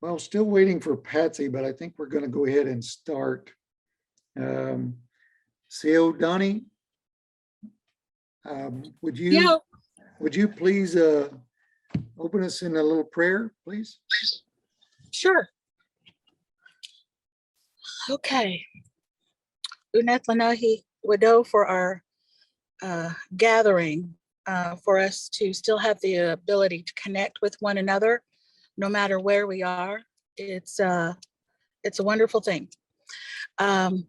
Well, still waiting for Patsy, but I think we're going to go ahead and start. C.O. Donnie, would Yeah, you please open us in a little prayer, please? sure. Okay. Unet Lanahi Wado for our gathering, for us to still have the ability to connect with one another, no matter where we are. It's a wonderful thing.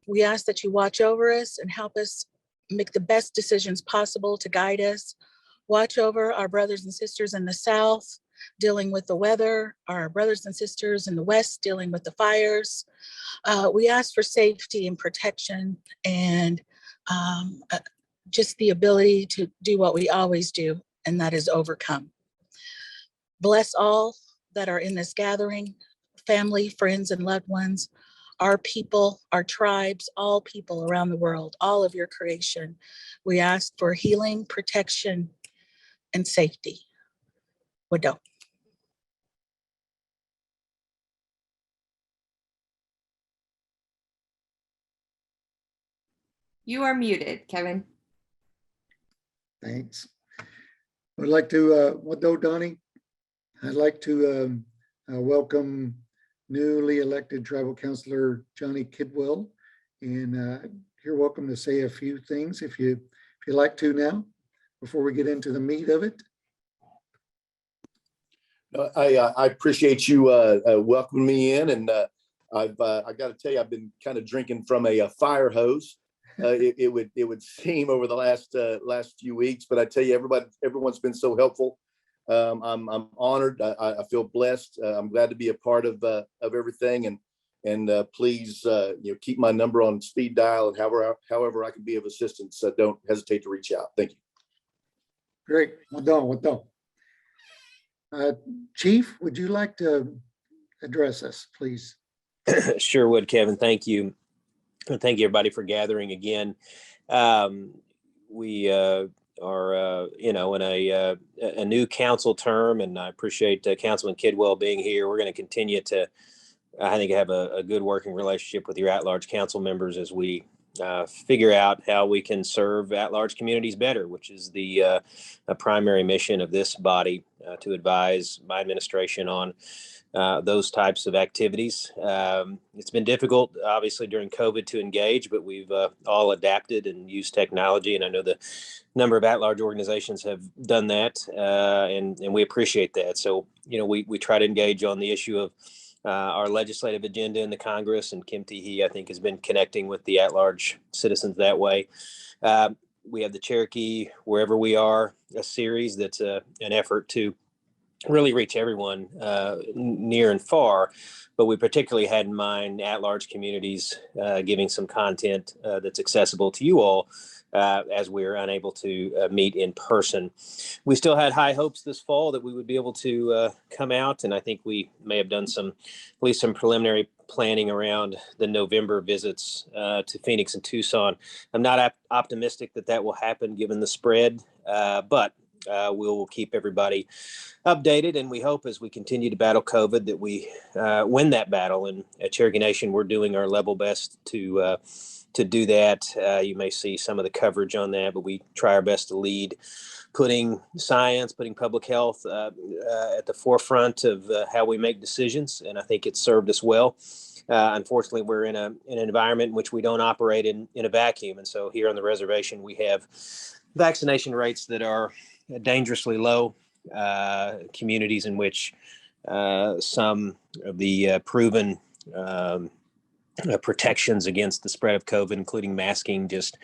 We ask that you watch over us and help us make the best decisions possible to guide us. Watch over our brothers and sisters in the South dealing with the weather, our brothers and sisters in the West dealing with the fires. We ask for safety and protection and just the ability to do what we always do, and that is overcome. Bless all that are in this gathering, family, friends, and loved ones, our people, our tribes, all people around the world, all of your creation. We ask for healing, protection, and safety. Wado. You are muted, Kevin. Thanks. I'd like to, Wado Donnie, I'd like to welcome newly elected tribal councilor Johnny Kidwell, and you're welcome to say a few things if you like to now, before we get into the meat of it. I appreciate you welcoming me in, and I got to tell you, I've been kind of drinking from a fire hose. It would seem over the last few weeks, but I tell you, everyone's been so helpful. I'm honored. I feel blessed. I'm glad to be a part of everything, and please keep my number on speed dial, and however I can be of assistance, don't hesitate to reach out. Thank you. Great. Well done. Chief, would you like to address us, please? Sure would, Kevin. Thank you. Thank you, everybody, for gathering again. We are, in a new council term, and I appreciate Councilman Kidwell being here. We're going to continue to, I think, have a good working relationship with your at-large council members as we figure out how we can serve at-large communities better, which is the primary mission of this body, to advise my administration on those types of activities. It's been difficult, obviously, during COVID to engage, but we've all adapted and used technology. And I know the number of at-large organizations have done that, and we appreciate that. So, we try to engage on the issue of our legislative agenda in the Congress, and Kim Teehee, I think, has been connecting with the at-large citizens that way. We have the Cherokee Wherever We Are, a series that's an effort to really reach everyone near and far, but we particularly had in mind at-large communities, giving some content that's accessible to you all as we're unable to meet in person. We still had high hopes this fall that we would be able to come out, and I think we may have done at least some preliminary planning around the November visits to Phoenix and Tucson. I'm not optimistic that will happen given the spread, but we'll keep everybody updated, and we hope as we continue to battle COVID that we win that battle. And at Cherokee Nation, we're doing our level best to do that. You may see some of the coverage on that, but we try our best to lead, putting science, putting public health at the forefront of how we make decisions, and I think it's served us well. Unfortunately, we're in an environment in which we don't operate in a vacuum, and so here on the reservation, we have vaccination rates that are dangerously low. Communities in which some of the proven protections against the spread of COVID, including masking, just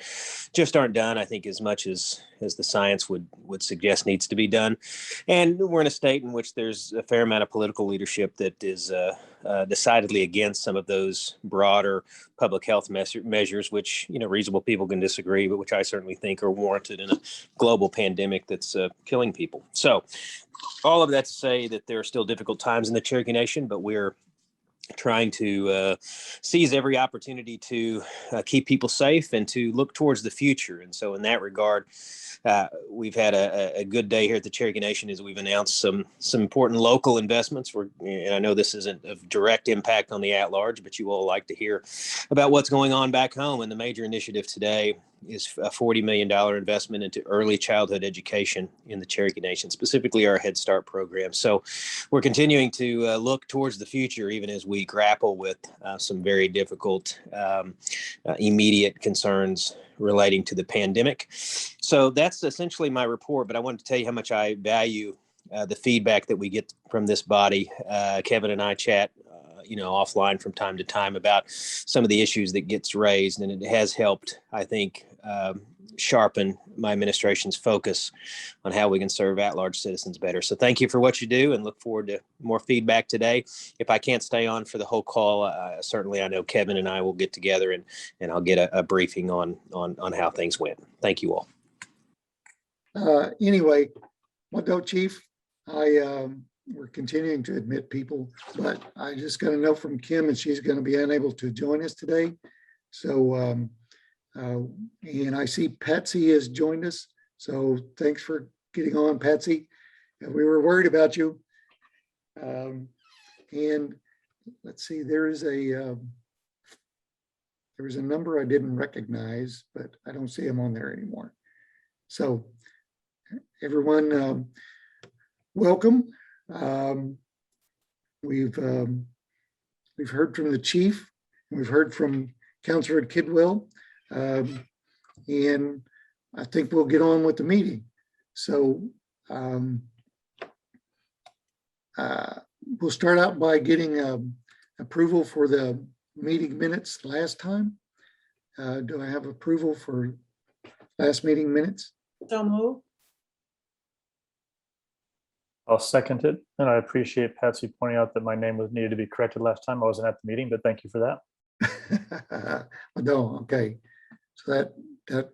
aren't done, I think, as much as the science would suggest needs to be done. And we're in a state in which there's a fair amount of political leadership that is decidedly against some of those broader public health measures, which, reasonable people can disagree, but which I certainly think are warranted in a global pandemic that's killing people. So all of that to say that there are still difficult times in the Cherokee Nation, but we're trying to seize every opportunity to keep people safe and to look towards the future. And so in that regard, we've had a good day here at the Cherokee Nation as we've announced some important local investments. And I know this isn't of direct impact on the at-large, but you all like to hear about what's going on back home. And the major initiative today is a $40 million investment into early childhood education in the Cherokee Nation, specifically our Head Start program. So we're continuing to look towards the future, even as we grapple with some very difficult immediate concerns relating to the pandemic. So that's essentially my report, but I wanted to tell you how much I value the feedback that we get from this body. Kevin and I chat offline from time to time about some of the issues that gets raised, and it has helped, I think, sharpen my administration's focus on how we can serve at-large citizens better. So thank you for what you do, and look forward to more feedback today. If I can't stay on for the whole call, certainly I know Kevin and I will get together and I'll get a briefing on how things went. Thank you all. Anyway, what though, Chief? We're continuing to admit people, but I just got a note from Kim and she's going to be unable to join us today. So, and I see Patsy has joined us. So thanks for getting on, Patsy. We were worried about you. And let's see, there was a number I didn't recognize, but I don't see him on there anymore. So everyone, welcome. We've heard from the chief, and we've heard from Councilor Kidwell, and I think we'll get on with the meeting. So we'll start out by getting approval for the meeting minutes last time. Do I have approval for last meeting minutes? So move. I'll second it, and I appreciate Patsy pointing out that my name was needed to be corrected last time. I wasn't at the meeting, but thank you for that. No, okay. So that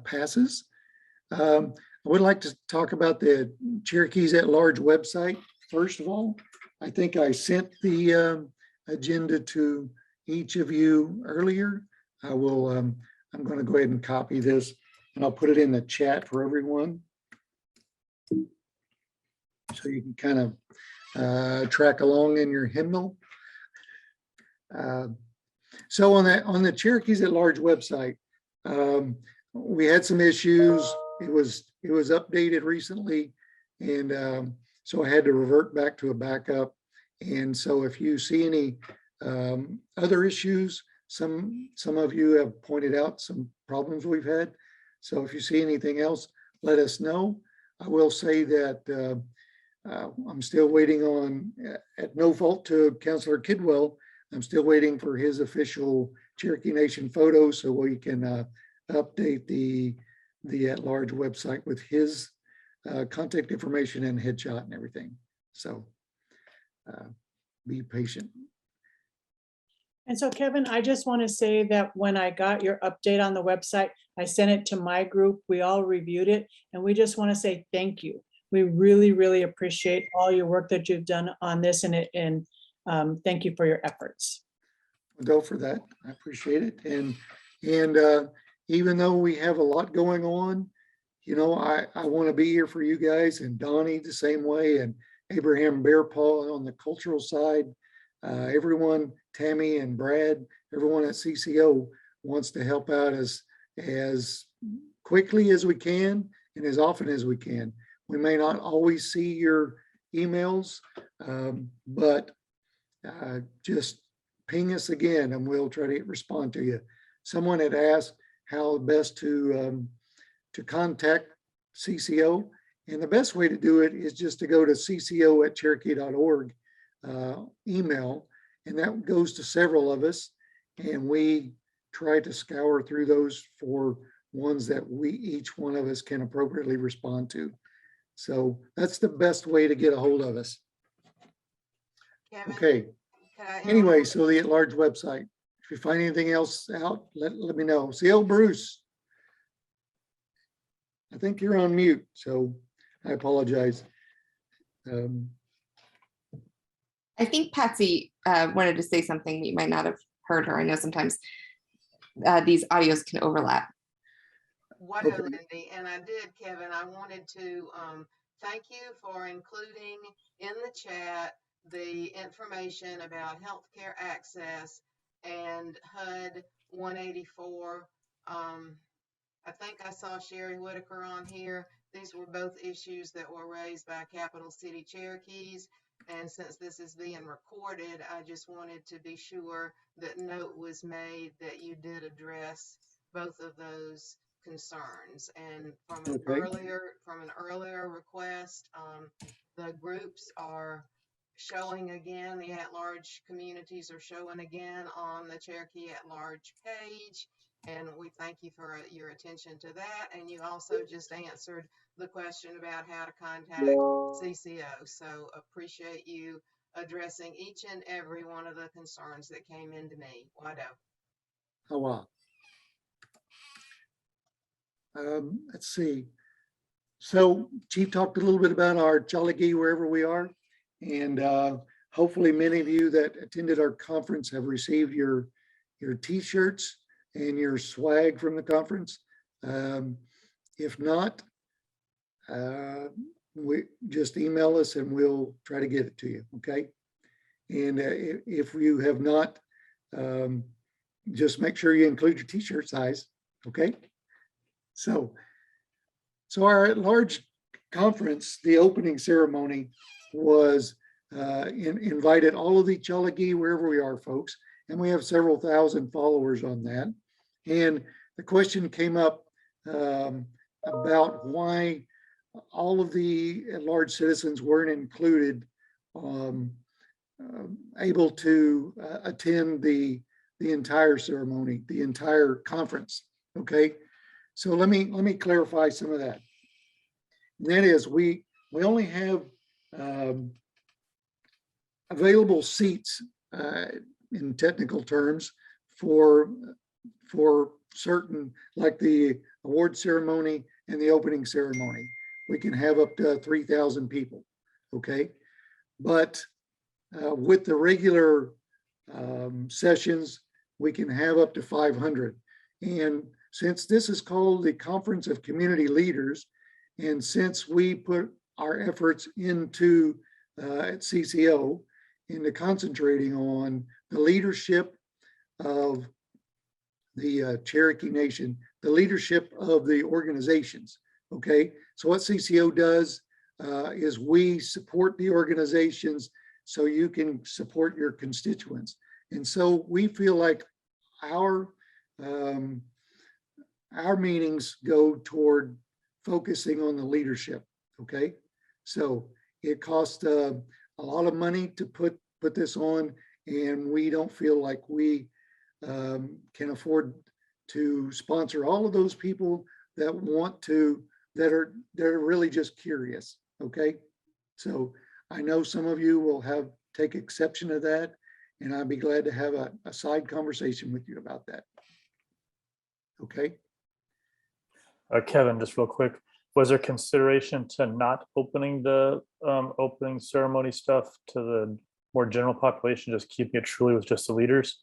passes. I would like to talk about the Cherokees at Large website. First of all, I think I sent the agenda to each of you earlier. I will. I'm going to go ahead and copy this, and I'll put it in the chat for everyone, so you can kind of track along in your hymnal. So on the Cherokees at Large website, we had some issues. It was updated recently, and so I had to revert back to a backup. And so if you see any other issues, some of you have pointed out some problems we've had. So if you see anything else, let us know. I will say that I'm still waiting on, at no fault to Councilor Kidwell, I'm still waiting for his official Cherokee Nation photo so we can update the at-large website with his contact information and headshot and everything. So be patient. And so, Kevin, I just want to say that when I got your update on the website, I sent it to my group. We all reviewed it, and we just want to say thank you. We really, really appreciate all your work that you've done on this, and thank you for your efforts. We'll go for that. I appreciate it. And even though we have a lot going on, you know, I want to be here for you guys, and Donnie the same way, and Abraham Bearpaw on the cultural side. Everyone, Tammy and Brad, everyone at CCO wants to help out as quickly as we can and as often as we can. We may not always see your emails, but just ping us again and we'll try to respond to you. Someone had asked how best to contact CCO, and the best way to do it is just to go to cco@cherokee.org email, and that goes to several of us, and we try to scour through those for ones that each one of us can appropriately respond to. So that's the best way to get a hold of us. Kevin, Okay. can I Anyway, so the at-large website. If you find anything else out, let me know. See, oh, Bruce. I think you're on mute, so I apologize. I think Patsy wanted to say something, but you might not have heard her. I know sometimes these audios can overlap. What Okay. Lindy, and I did, Kevin. I wanted to thank you for including in the chat the information about healthcare access and HUD 184. I think I saw Sherry Whitaker on here. These were both issues that were raised by Capital City Cherokees. And since this is being recorded, I just wanted to be sure that note was made that you did address both of those concerns. And from an Okay. earlier request, the groups are showing again, the at-large communities are showing again on the Cherokee at-large page. And we thank you for your attention to that. And you also just answered the question about how to contact CCO. So appreciate you addressing each and every one of the concerns that came into me. Wado. Oh, wow. Let's see. So Chief talked a little bit about our Cherokee wherever we are. And hopefully many of you that attended our conference have received your t-shirts and your swag from the conference. If not, we just email us and we'll try to get it to you, okay? And if you have not, just make sure you include your t-shirt size, okay? So our at-large conference, the opening ceremony was invited all of the Cherokee wherever we are, folks, and we have several thousand followers on that. And the question came up about why all of the at-large citizens weren't included, able to attend the entire ceremony, the entire conference. Okay, so let me clarify some of that. And that is, we only have available seats in technical terms for certain, like the award ceremony and the opening ceremony. We can have up to 3,000 people, okay? But with the regular sessions, we can have up to 500. And since this is called the Conference of Community Leaders, and since we put our efforts into at CCO into concentrating on the leadership of the Cherokee Nation, the leadership of the organizations, okay? So what CCO does is we support the organizations so you can support your constituents. And so we feel like our meetings go toward focusing on the leadership, okay? So it costs a lot of money to put this on, and we don't feel like we can afford to sponsor all of those people that want to, that are really just curious, okay? So I know some of you will take exception to that, and I'd be glad to have a side conversation with you about that. Okay. Kevin, just real quick, was there consideration to not opening the opening ceremony stuff to the more general population, just keeping it truly with just the leaders?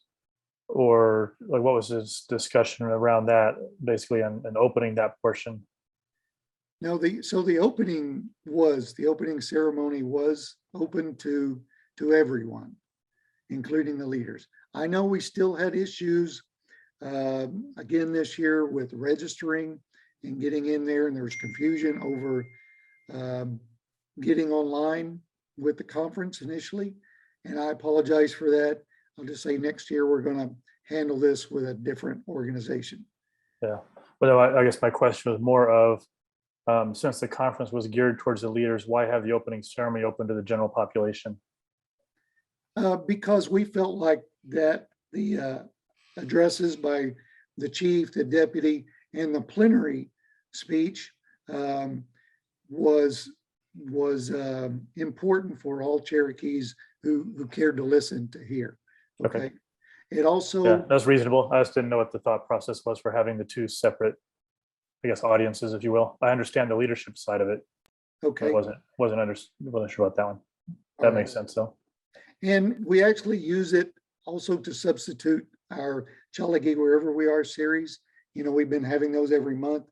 Or like, what was this discussion around that, basically, and opening that portion? No, the opening ceremony was open to everyone, including the leaders. I know we still had issues again this year with registering and getting in there, and there was confusion over getting online with the conference initially, and I apologize for that. I'll just say next year we're going to handle this with a different organization. Yeah, well, I guess my question was more of, since the conference was geared towards the leaders, why have the opening ceremony open to the general population? Because we felt like that the addresses by the chief, the deputy, and the plenary speech was important for all Cherokees who cared to listen to hear. Okay. It also, yeah, that's reasonable. I just didn't know what the thought process was for having the two separate, I guess, audiences, if you will. I understand the leadership side of it. okay. I wasn't sure about that one. That makes sense though. And we actually use it also to substitute our Cherokee Wherever We Are series. You know, we've been having those every month.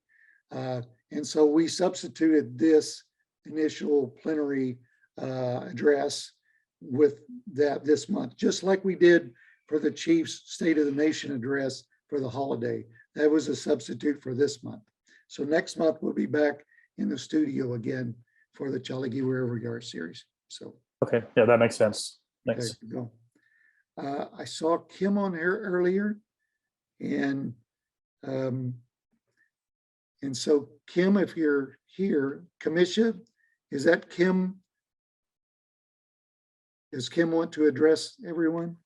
And so we substituted this initial plenary address with that this month, just like we did for the Chief's State of the Nation address for the holiday. That was a substitute for this month. So next month we'll be back in the studio again for the Cherokee Wherever We Are series. So Okay, yeah, that makes sense. there Thanks. you go. I saw Kim on here earlier, and so Kim, if you're here, Kamisha, is that Kim? Does Kim want to address everyone?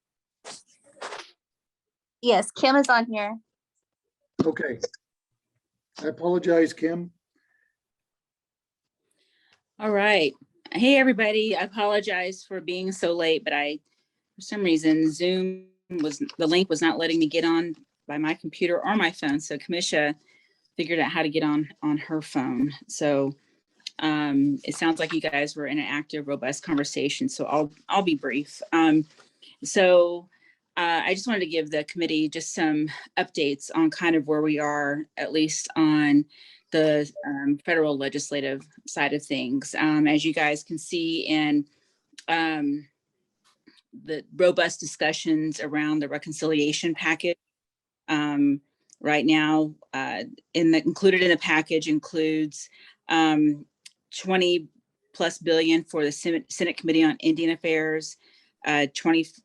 Yes, Kim is on here. Okay. I apologize, Kim. All right. Hey, everybody. I apologize for being so late, but for some reason, Zoom the link was not letting me get on by my computer or my phone. So Kamisha figured out how to get on her phone. So it sounds like you guys were in an active, robust conversation. So I'll be brief. So I just wanted to give the committee just some updates on kind of where we are, at least on the federal legislative side of things. As you guys can see in the robust discussions around the reconciliation package. Right now, included in the package includes 20+ billion for the Senate Committee on Indian Affairs,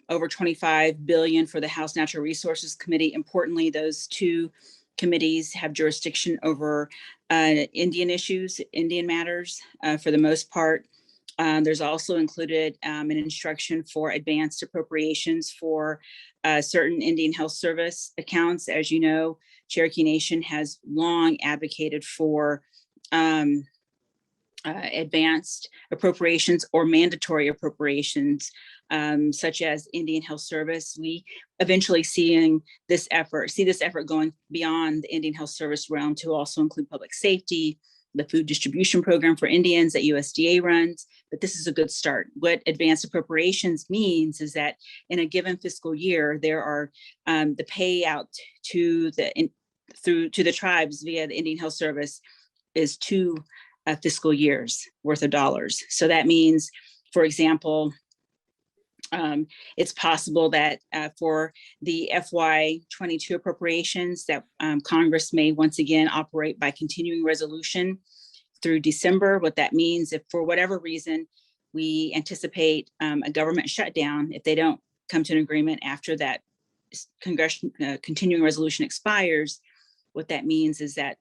over 25 billion for the House Natural Resources Committee. Importantly, those two committees have jurisdiction over Indian issues, Indian matters for the most part. There's also included an instruction for advanced appropriations for certain Indian Health Service accounts. As you know, Cherokee Nation has long advocated for advanced appropriations or mandatory appropriations, such as Indian Health Service. We eventually see this effort going beyond the Indian Health Service realm to also include public safety, the food distribution program for Indians that USDA runs, but this is a good start. What advanced appropriations means is that in a given fiscal year, there are the payout to the tribes via the Indian Health Service is 2 fiscal years worth of dollars. So that means, for example, it's possible that for the FY22 appropriations that Congress may once again operate by continuing resolution through December. What that means, if for whatever reason we anticipate a government shutdown, if they don't come to an agreement after that congressional continuing resolution expires, what that means is that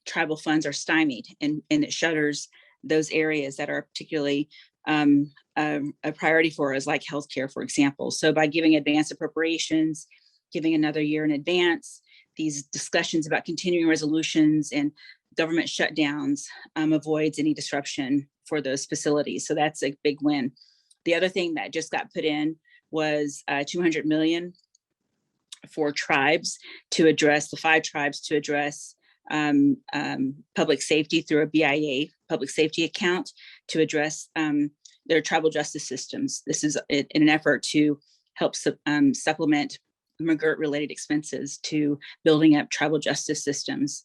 tribal funds are stymied, and it shutters those areas that are particularly a priority for us, like healthcare, for example. So by giving advanced appropriations, giving another year in advance, these discussions about continuing resolutions and government shutdowns avoids any disruption for those facilities. So that's a big win. The other thing that just got put in was 200 million for tribes to address, the 5 tribes to address public safety through a BIA public safety account to address their tribal justice systems. This is in an effort to help supplement McGirt related expenses to building up tribal justice systems.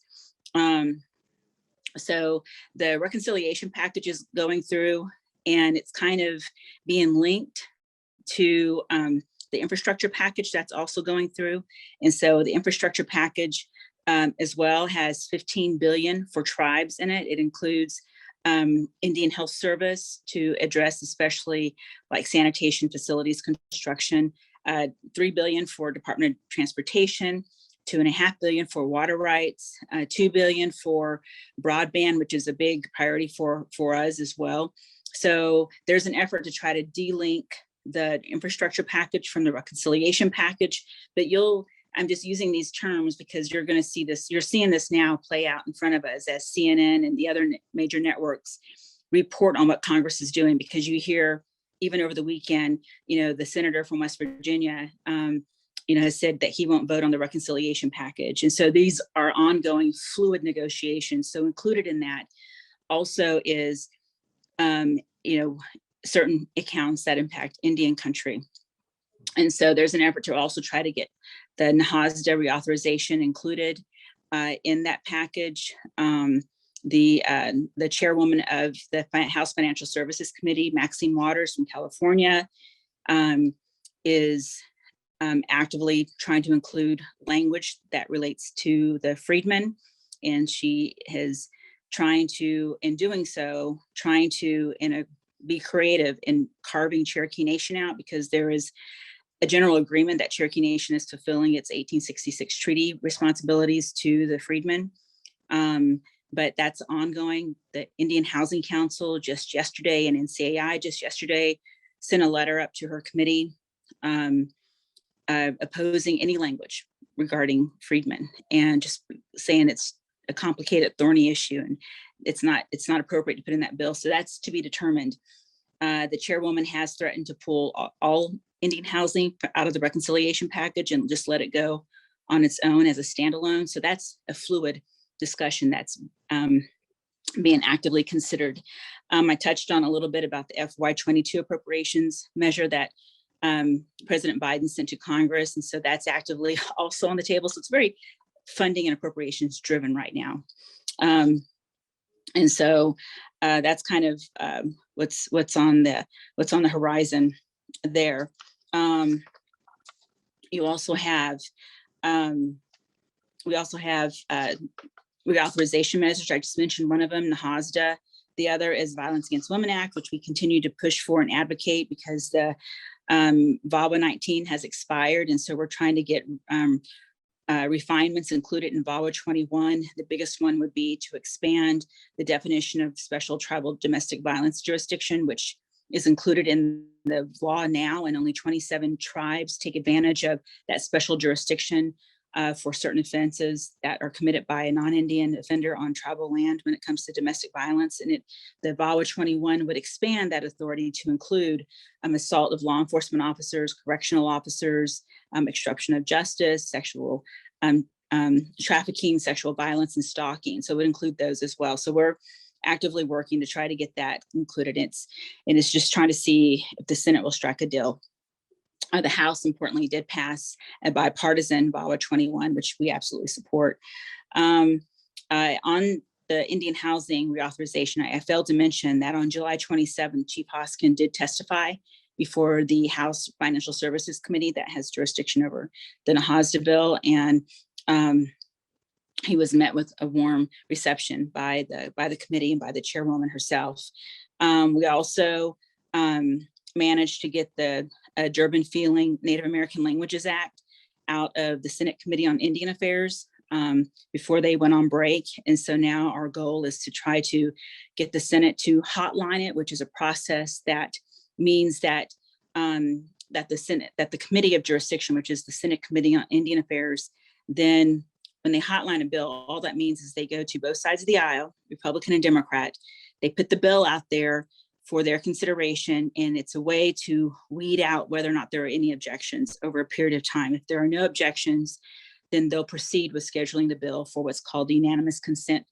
So the reconciliation package is going through, and it's kind of being linked to the infrastructure package that's also going through. And so the infrastructure package as well has 15 billion for tribes in it. It includes Indian Health Service to address especially like sanitation facilities construction, 3 billion for Department of Transportation, 2.5 billion for water rights, 2 billion for broadband, which is a big priority for us as well. So there's an effort to try to de-link the infrastructure package from the reconciliation package, but I'm just using these terms because you're going to see this, you're seeing this now play out in front of us as CNN and the other major networks report on what Congress is doing, because you hear even over the weekend, the senator from West Virginia, has said that he won't vote on the reconciliation package. And so these are ongoing fluid negotiations. So included in that also is, certain accounts that impact Indian country. And so there's an effort to also try to get the NAHASDA reauthorization included in that package. The chairwoman of the House Financial Services Committee, Maxine Waters from California, is actively trying to include language that relates to the freedmen. And she is trying to, in doing so, be creative in carving Cherokee Nation out, because there is a general agreement that Cherokee Nation is fulfilling its 1866 treaty responsibilities to the freedmen. But that's ongoing. The Indian Housing Council just yesterday and NCAI just yesterday sent a letter up to her committee opposing any language regarding freedmen, and just saying it's a complicated, thorny issue, and it's not appropriate to put in that bill. So that's to be determined. The chairwoman has threatened to pull all Indian housing out of the reconciliation package and just let it go on its own as a standalone. So that's a fluid discussion that's being actively considered. I touched on a little bit about the FY22 appropriations measure that President Biden sent to Congress. And so that's actively also on the table. So it's very funding and appropriations driven right now. And so that's kind of what's on the horizon there. You also have, we also have reauthorization measures. I just mentioned one of them, NAHASDA. The other is Violence Against Women Act, which we continue to push for and advocate, because the VAWA 19 has expired. And so we're trying to get refinements included in VAWA 21. The biggest one would be to expand the definition of special tribal domestic violence jurisdiction, which is included in the law now, and only 27 tribes take advantage of that special jurisdiction for certain offenses that are committed by a non-Indian offender on tribal land when it comes to domestic violence. And the VAWA 21 would expand that authority to include assault of law enforcement officers, correctional officers, obstruction of justice, sexual trafficking, sexual violence, and stalking. So it would include those as well. So we're actively working to try to get that included. It's just trying to see if the Senate will strike a deal. The House, importantly, did pass a bipartisan VAWA 21, which we absolutely support. On the Indian housing reauthorization, I failed to mention that on July 27th, Chief Hoskin did testify before the House Financial Services Committee that has jurisdiction over the NAHASDA bill, and he was met with a warm reception by the committee and by the chairwoman herself. We also managed to get the Durban Feeling Native American Languages Act out of the Senate Committee on Indian Affairs before they went on break. And so now our goal is to try to get the Senate to hotline it, which is a process that means that the Committee of Jurisdiction, which is the Senate Committee on Indian Affairs, then when they hotline a bill, all that means is they go to both sides of the aisle, Republican and Democrat. They put the bill out there for their consideration, and it's a way to weed out whether or not there are any objections over a period of time. If there are no objections, then they'll proceed with scheduling the bill for what's called the unanimous consent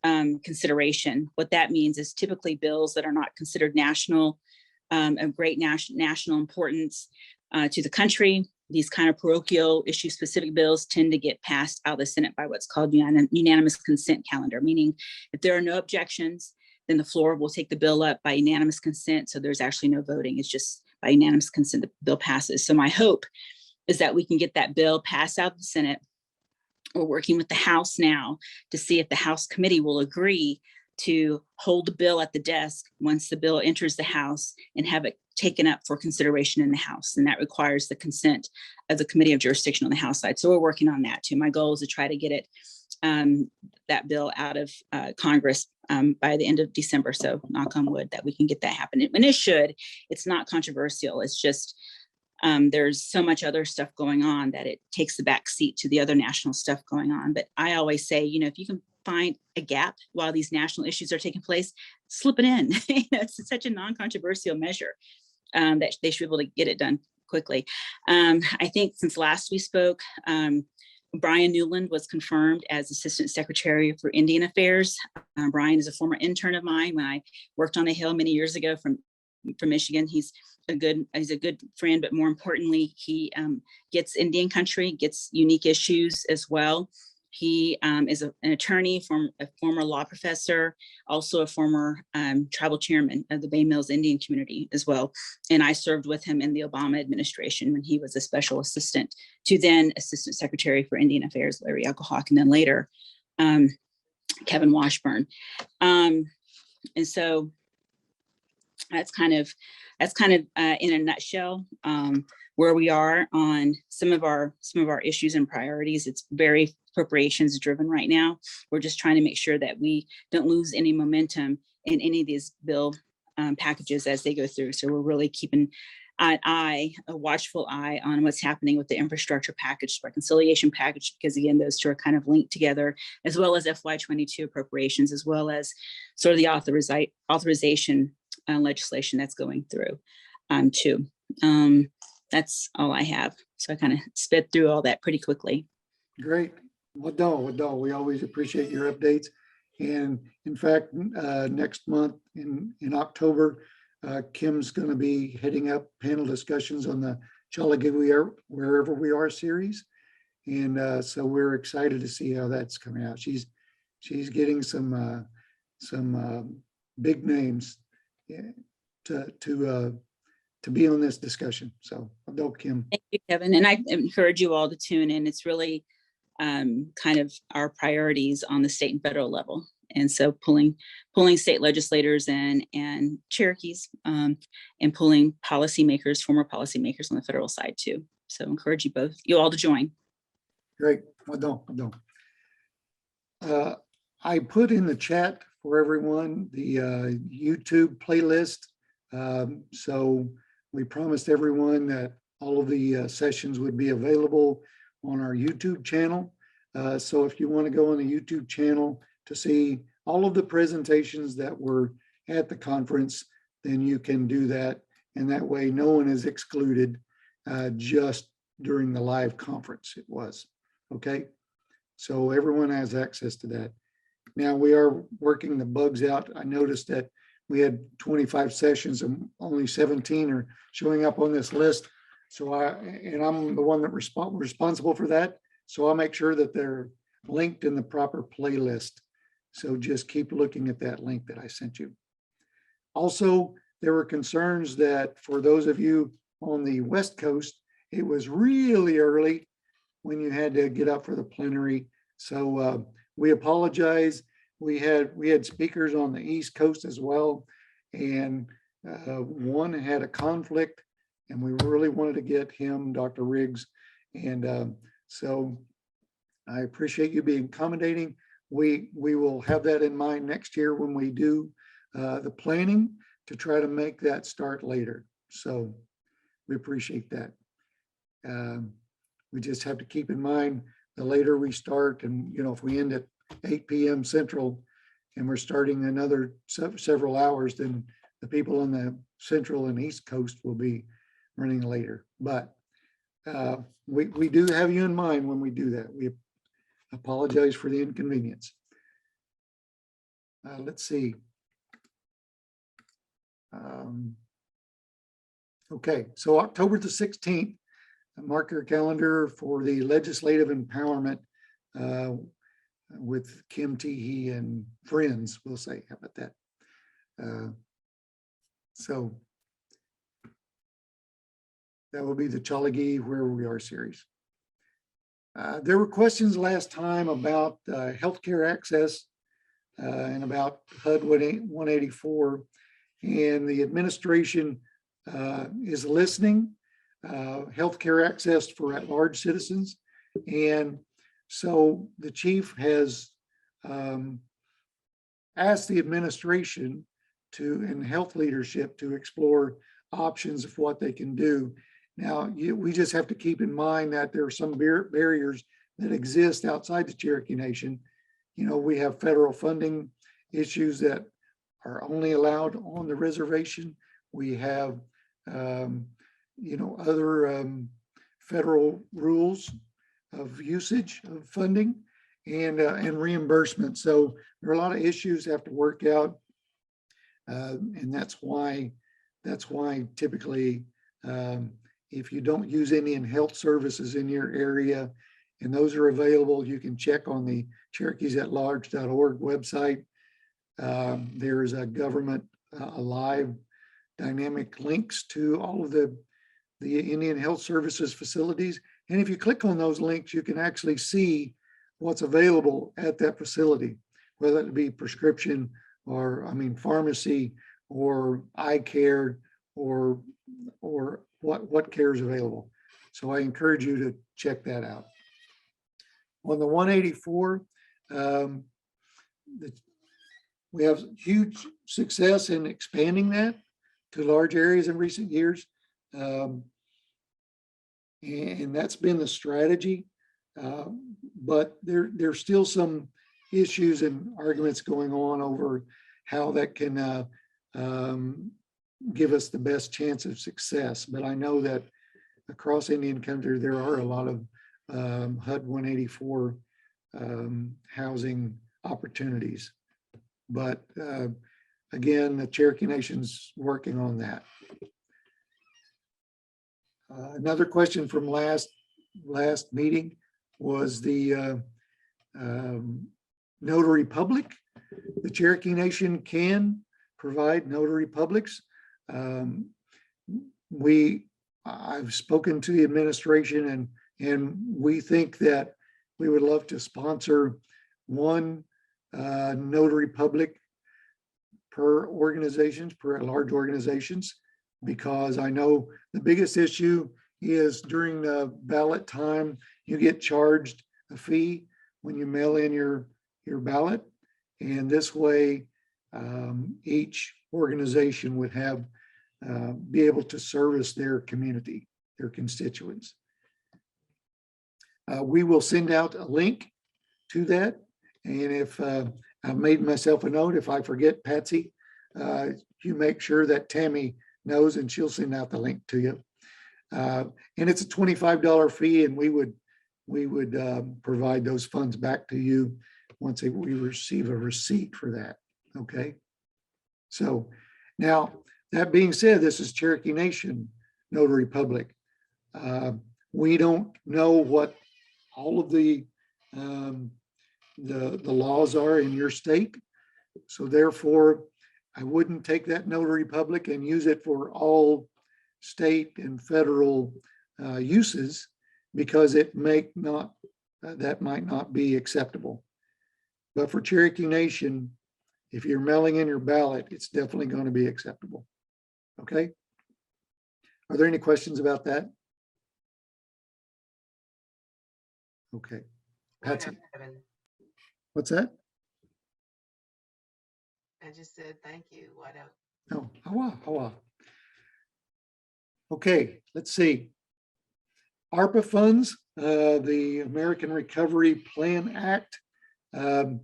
consideration. What that means is typically bills that are not considered national, of great national importance to the country. These kind of parochial issue specific bills tend to get passed out of the Senate by what's called unanimous consent calendar, meaning if there are no objections, then the floor will take the bill up by unanimous consent. So there's actually no voting. It's just by unanimous consent, the bill passes. So my hope is that we can get that bill passed out of the Senate. We're working with the House now to see if the House committee will agree to hold the bill at the desk once the bill enters the House and have it taken up for consideration in the House. And that requires the consent of the Committee of Jurisdiction on the House side. So we're working on that too. My goal is to try to get it, that bill out of Congress by the end of December. So knock on wood that we can get that happening. And it should. It's not controversial. It's just there's so much other stuff going on that it takes the back seat to the other national stuff going on. But I always say, if you can find a gap while these national issues are taking place, slip it in. It's such a non-controversial measure that they should be able to get it done quickly. I think since last we spoke, Brian Newland was confirmed as Assistant Secretary for Indian Affairs. Brian is a former intern of mine when I worked on the Hill many years ago from from Michigan. He's a good friend, but more importantly, he gets Indian country, gets unique issues as well. He is an attorney, a former law professor, also a former tribal chairman of the Bay Mills Indian community as well. And I served with him in the Obama administration when he was a special assistant to then Assistant Secretary for Indian Affairs, Larry Alcohawk, and then later Kevin Washburn. And so that's kind of in a nutshell where we are on some of our issues and priorities. It's very appropriations driven right now. We're just trying to make sure that we don't lose any momentum in any of these bill packages as they go through. So we're really keeping a watchful eye on what's happening with the infrastructure package, reconciliation package, because again, those two are kind of linked together, as well as FY22 appropriations, as well as sort of the authorization legislation that's going through too. That's all I have. So I kind of sped through all that pretty quickly. Great. Well, we always appreciate your updates. And in fact, next month in October, Kim's going to be heading up panel discussions on the Cherokee Wherever We Are series. And so we're excited to see how that's coming out. She's getting some big names to be on this discussion. So Kim. Thank you, Kevin. And I encourage you all to tune in. It's really kind of our priorities on the state and federal level. And so pulling state legislators and Cherokees and pulling policymakers, former policymakers on the federal side too. So encourage you all to join. Great. Well done. I put in the chat for everyone the YouTube playlist. So we promised everyone that all of the sessions would be available on our YouTube channel. So if you want to go on the YouTube channel to see all of the presentations that were at the conference, then you can do that. And that way no one is excluded just during the live conference it was. Okay. So everyone has access to that. Now we are working the bugs out. I noticed that we had 25 sessions and only 17 are showing up on this list. So I'm the one that responsible for that. So I'll make sure that they're linked in the proper playlist. So just keep looking at that link that I sent you. Also, there were concerns that for those of you on the West Coast, it was really early when you had to get up for the plenary. So we apologize. We had speakers on the East Coast as well. And one had a conflict and we really wanted to get him, Dr. Riggs. And so I appreciate you being accommodating. We will have that in mind next year when we do the planning to try to make that start later. So we appreciate that. We just have to keep in mind the later we start, and if we end at 8 p.m. Central and we're starting another several hours, then the people on the Central and East Coast will be running later. But we do have you in mind when we do that. We apologize for the inconvenience. Let's see. Okay, so October the 16th, mark your calendar for the legislative empowerment with Kim Teehee and friends, we'll say. How about that? So that will be the Cherokee Wherever We Are series. There were questions last time about healthcare access and about HUD 184, and the administration is listening. Healthcare access for at-large citizens, and so the chief has asked the administration and health leadership to explore options of what they can do. Now, we just have to keep in mind that there are some barriers that exist outside the Cherokee Nation. We have federal funding issues that are only allowed on the reservation. We have, other federal rules of usage of funding and reimbursement. So there are a lot of issues that have to work out. And that's why That's why typically, if you don't use Indian health services in your area, and those are available, you can check on the CherokeesAtLarge.org website. There is a government, a live dynamic links to all of the Indian Health Services facilities. And if you click on those links, you can actually see what's available at that facility, whether it be prescription or, pharmacy or eye care or what care is available. So I encourage you to check that out. On the 184, we have huge success in expanding that to large areas in recent years. And that's been the strategy. But there's still some issues and arguments going on over how that can give us the best chance of success. But I know that across Indian country, there are a lot of HUD 184 housing opportunities. But again, the Cherokee Nation's working on that. Another question from last meeting was the notary public. The Cherokee Nation can provide notary publics. I've spoken to the administration, and we think that we would love to sponsor one notary public per large organizations, because I know the biggest issue is during the ballot time, you get charged a fee when you mail in your ballot. And this way, each organization would have be able to service their community, their constituents. We will send out a link to that. And if I've made myself a note, if I forget, Patsy, you make sure that Tammy knows and she'll send out the link to you. And it's a $25 fee, and we would provide those funds back to you once we receive a receipt for that. Okay. So now, that being said, this is Cherokee Nation Notary Public. We don't know what all of the laws are in your state. So therefore, I wouldn't take that notary public and use it for all state and federal uses, because that might not be acceptable. But for Cherokee Nation, if you're mailing in your ballot, it's definitely going to be acceptable. Okay. Are there any questions about that? Okay. Patsy. What's that? I just said, thank you. What else? Oh, hawa. Okay, let's see. ARPA funds, the American Recovery Plan Act. The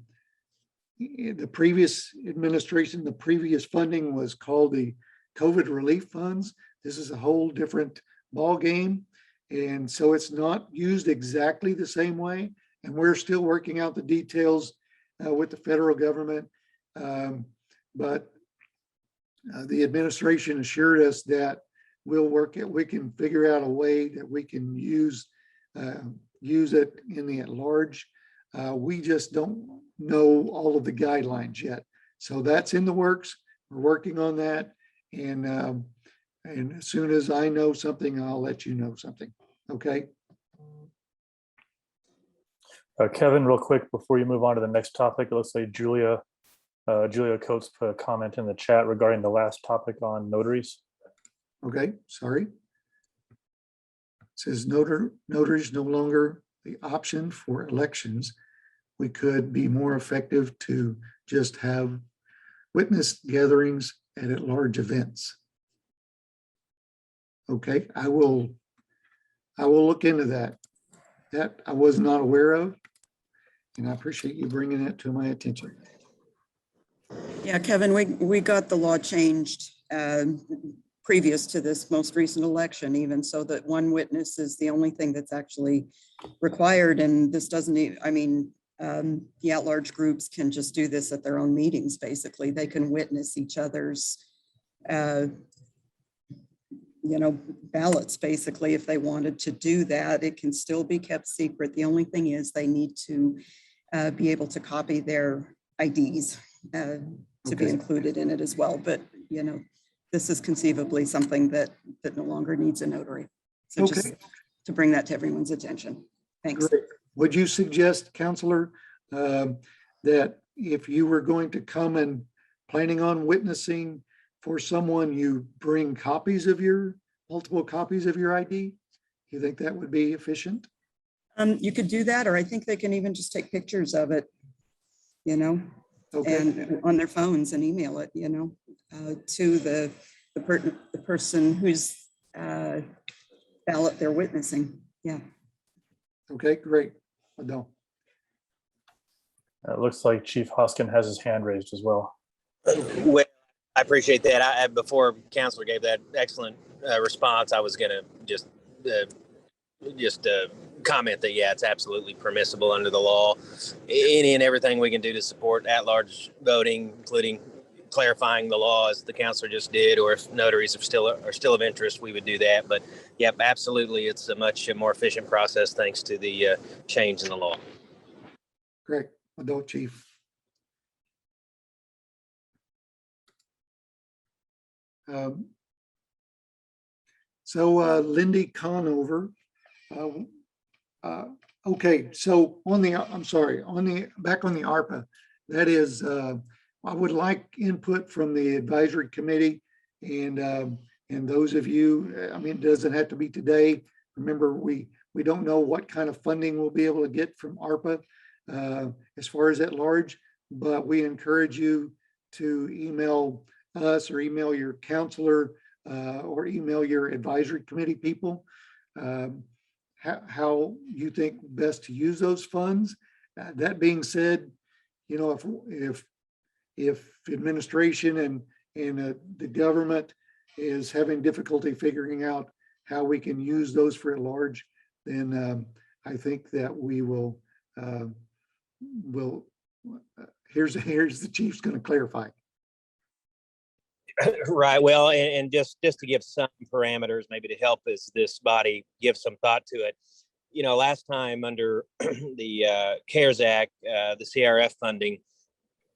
previous administration, the previous funding was called the COVID relief funds. This is a whole different ball game. And so it's not used exactly the same way. And we're still working out the details with the federal government. But the administration assured us that we can figure out a way that we can use it in the at large. We just don't know all of the guidelines yet. So that's in the works. We're working on that. And as soon as I know something, I'll let you know something. Okay. Kevin, real quick, before you move on to the next topic, it looks like Julia Coates put a comment in the chat regarding the last topic on notaries. Okay, sorry. It says notaries no longer the option for elections. We could be more effective to just have witness gatherings and at large events. Okay, I will look into that. That I was not aware of, and I appreciate you bringing it to my attention. Yeah, Kevin, we got the law changed previous to this most recent election, even so that one witness is the only thing that's actually required. And this doesn't, the at-large groups can just do this at their own meetings. Basically, they can witness each other's ballots, basically, if they wanted to do that. It can still be kept secret. The only thing is they need to be able to copy their IDs to be Okay. included in it as well. But, this is conceivably something that no longer needs a notary. So just Okay. to bring that to everyone's attention. Thanks. Great. Would you suggest, Counselor, that if you were going to come and planning on witnessing for someone, you bring multiple copies of your ID? You think that would be efficient? You could do that, or I think they can even just take pictures of it, Okay, and on their phones and email it, to the person whose ballot they're witnessing. Yeah. okay, great. No, It looks like Chief Hoskin has his hand raised as well. Well, I appreciate that. Before Counselor gave that excellent response, I was going to just comment that, yeah, it's absolutely permissible under the law. Any and everything we can do to support at-large voting, including clarifying the law as the counselor just did, or if notaries are still of interest, we would do that. But yep, absolutely, it's a much more efficient process thanks to the change in the law. great. No, Chief. So Lindy Conover. Okay, so back on the ARPA, that is, I would like input from the advisory committee and those of you, it doesn't have to be today. Remember, we don't know what kind of funding we'll be able to get from ARPA as far as at large, but we encourage you to email us or email your counselor or email your advisory committee people how you think best to use those funds. That being said, if administration and the government is having difficulty figuring out how we can use those for at large, then I think that we will here's the chief's going to clarify. Right. Well, and just to give some parameters, maybe to help this body give some thought to it. Last time under the CARES Act, the CRF funding,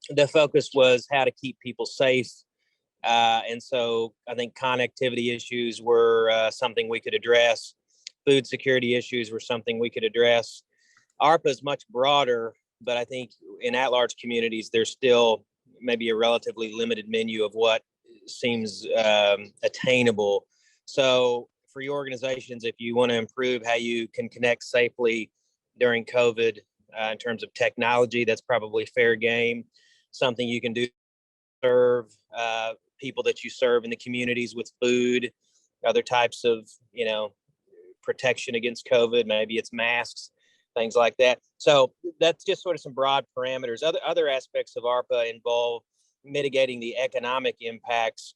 the focus was how to keep people safe. And so I think connectivity issues were something we could address. Food security issues were something we could address. ARPA is much broader, but I think in at-large communities, there's still maybe a relatively limited menu of what seems attainable. So for your organizations, if you want to improve how you can connect safely during COVID in terms of technology, that's probably fair game. Something you can do to serve people that you serve in the communities with food, other types of, protection against COVID. Maybe it's masks, things like that. So that's just sort of some broad parameters. Other aspects of ARPA involve mitigating the economic impacts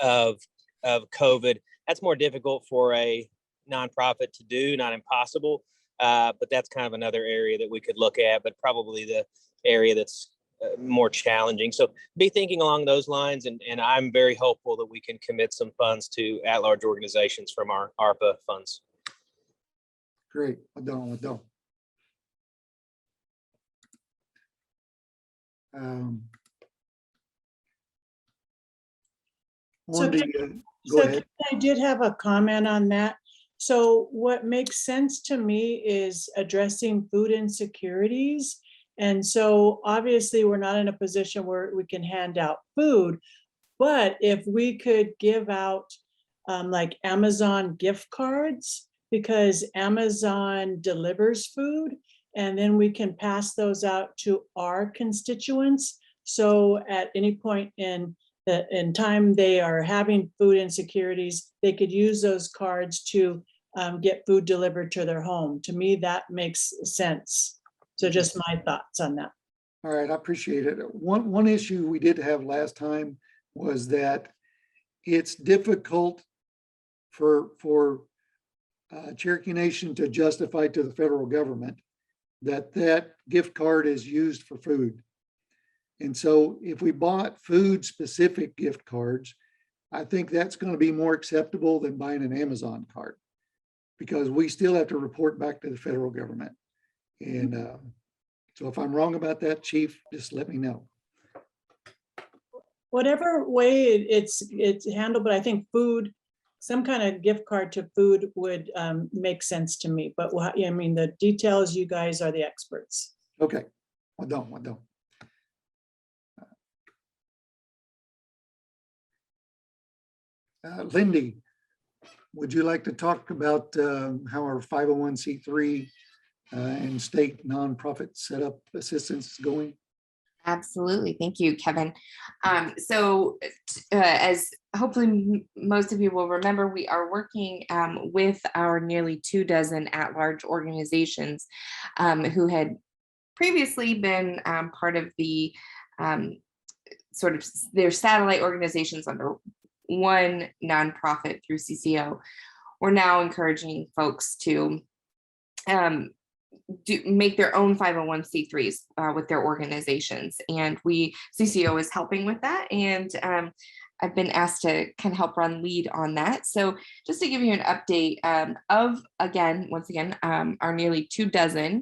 of COVID. That's more difficult for a nonprofit to do, not impossible, but that's kind of another area that we could look at, but probably the area that's more challenging. So be thinking along those lines, and I'm very hopeful that we can commit some funds to at-large organizations from our ARPA funds. Great. Adon. So Wendy, go ahead. I did have a comment on that. So what makes sense to me is addressing food insecurities. And so obviously we're not in a position where we can hand out food, but if we could give out like Amazon gift cards, because Amazon delivers food, and then we can pass those out to our constituents. So at any point in time they are having food insecurities, they could use those cards to get food delivered to their home. To me, that makes sense. So just my thoughts on that. All right, I appreciate it. One issue we did have last time was that it's difficult for Cherokee Nation to justify to the federal government that gift card is used for food. And so if we bought food specific gift cards, I think that's going to be more acceptable than buying an Amazon cart, because we still have to report back to the federal government. And so if I'm wrong about that, Chief, just let me know. Whatever way it's handled, but I think food, some kind of gift card to food would make sense to me. But I mean, the details, you guys are the experts. Okay, well done, well done. Lindy, would you like to talk about how our 501c3 and state nonprofit setup assistance is going? Absolutely. Thank you, Kevin. As hopefully most of you will remember, we are working with our nearly 24 at-large organizations who had previously been part of the sort of their satellite organizations under one nonprofit through CCO. We're now encouraging folks to make their own 501c3s with their organizations, and CCO is helping with that, and I've been asked to kind of help run lead on that. So just to give you an update of, once again, our nearly 24,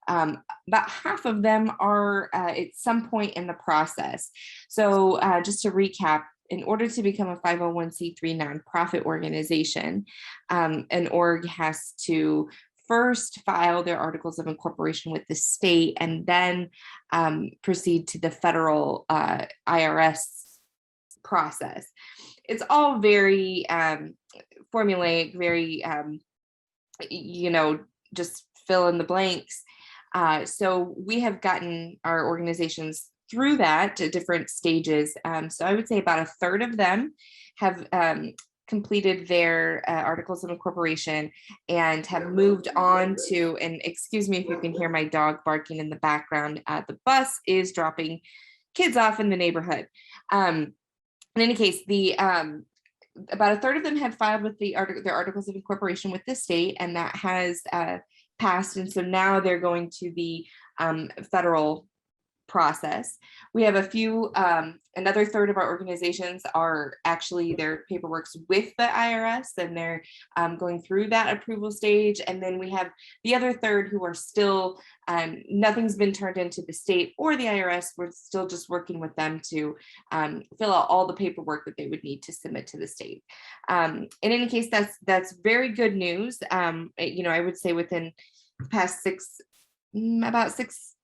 about half of them are at some point in the process. So just to recap, in order to become a 501c3 nonprofit organization, an org has to first file their articles of incorporation with the state and then proceed to the federal IRS process. It's all very formulaic, very, just fill in the blanks. So we have gotten our organizations through that to different stages. So I would say about a third of them have completed their articles of incorporation and have moved on to, and excuse me if you can hear my dog barking in the background, the bus is dropping kids off in the neighborhood. In any case, about a third of them had filed with their articles of incorporation with the state, and that has passed. And so now they're going to the federal process. We have a few, another third of our organizations are actually, their paperwork's with the IRS, and they're going through that approval stage. And then we have the other third who are still, nothing's been turned into the state or the IRS. We're still just working with them to fill out all the paperwork that they would need to submit to the state. In any case, that's very good news. I would say within the past about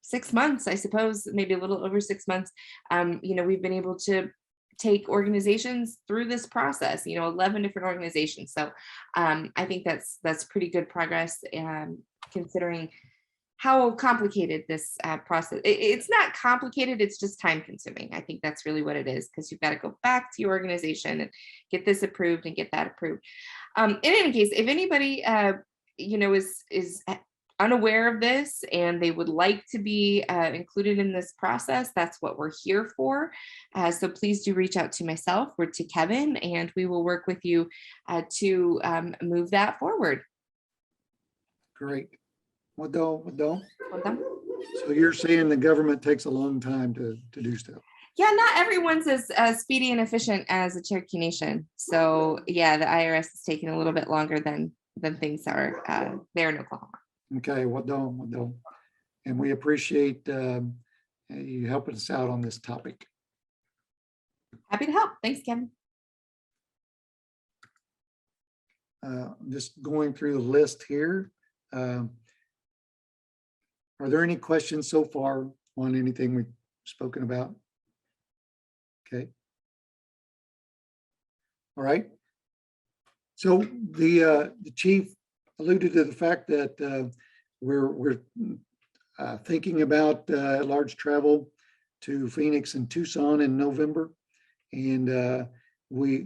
six months, I suppose, maybe a little over 6 months, we've been able to take organizations through this process, 11 different organizations. So I think that's pretty good progress, considering how complicated this process. It's not complicated, it's just time consuming. I think that's really what it is, because you've got to go back to your organization and get this approved and get that approved. In any case, if anybody is unaware of this and they would like to be included in this process, that's what we're here for. So please do reach out to myself or to Kevin, and we will work with you to move that forward. Great. Well done. So you're saying the government takes a long time to do stuff? Yeah, not everyone's as speedy and efficient as the Cherokee Nation. So yeah, the IRS is taking a little bit longer than things are there in Oklahoma. Okay, well done. And we appreciate you helping us out on this topic. Happy to help. Thanks, Kevin. Just going through the list here. Are there any questions so far on anything we've spoken about? Okay. All right. So the chief alluded to the fact that we're thinking about large travel to Phoenix and Tucson in November, and we're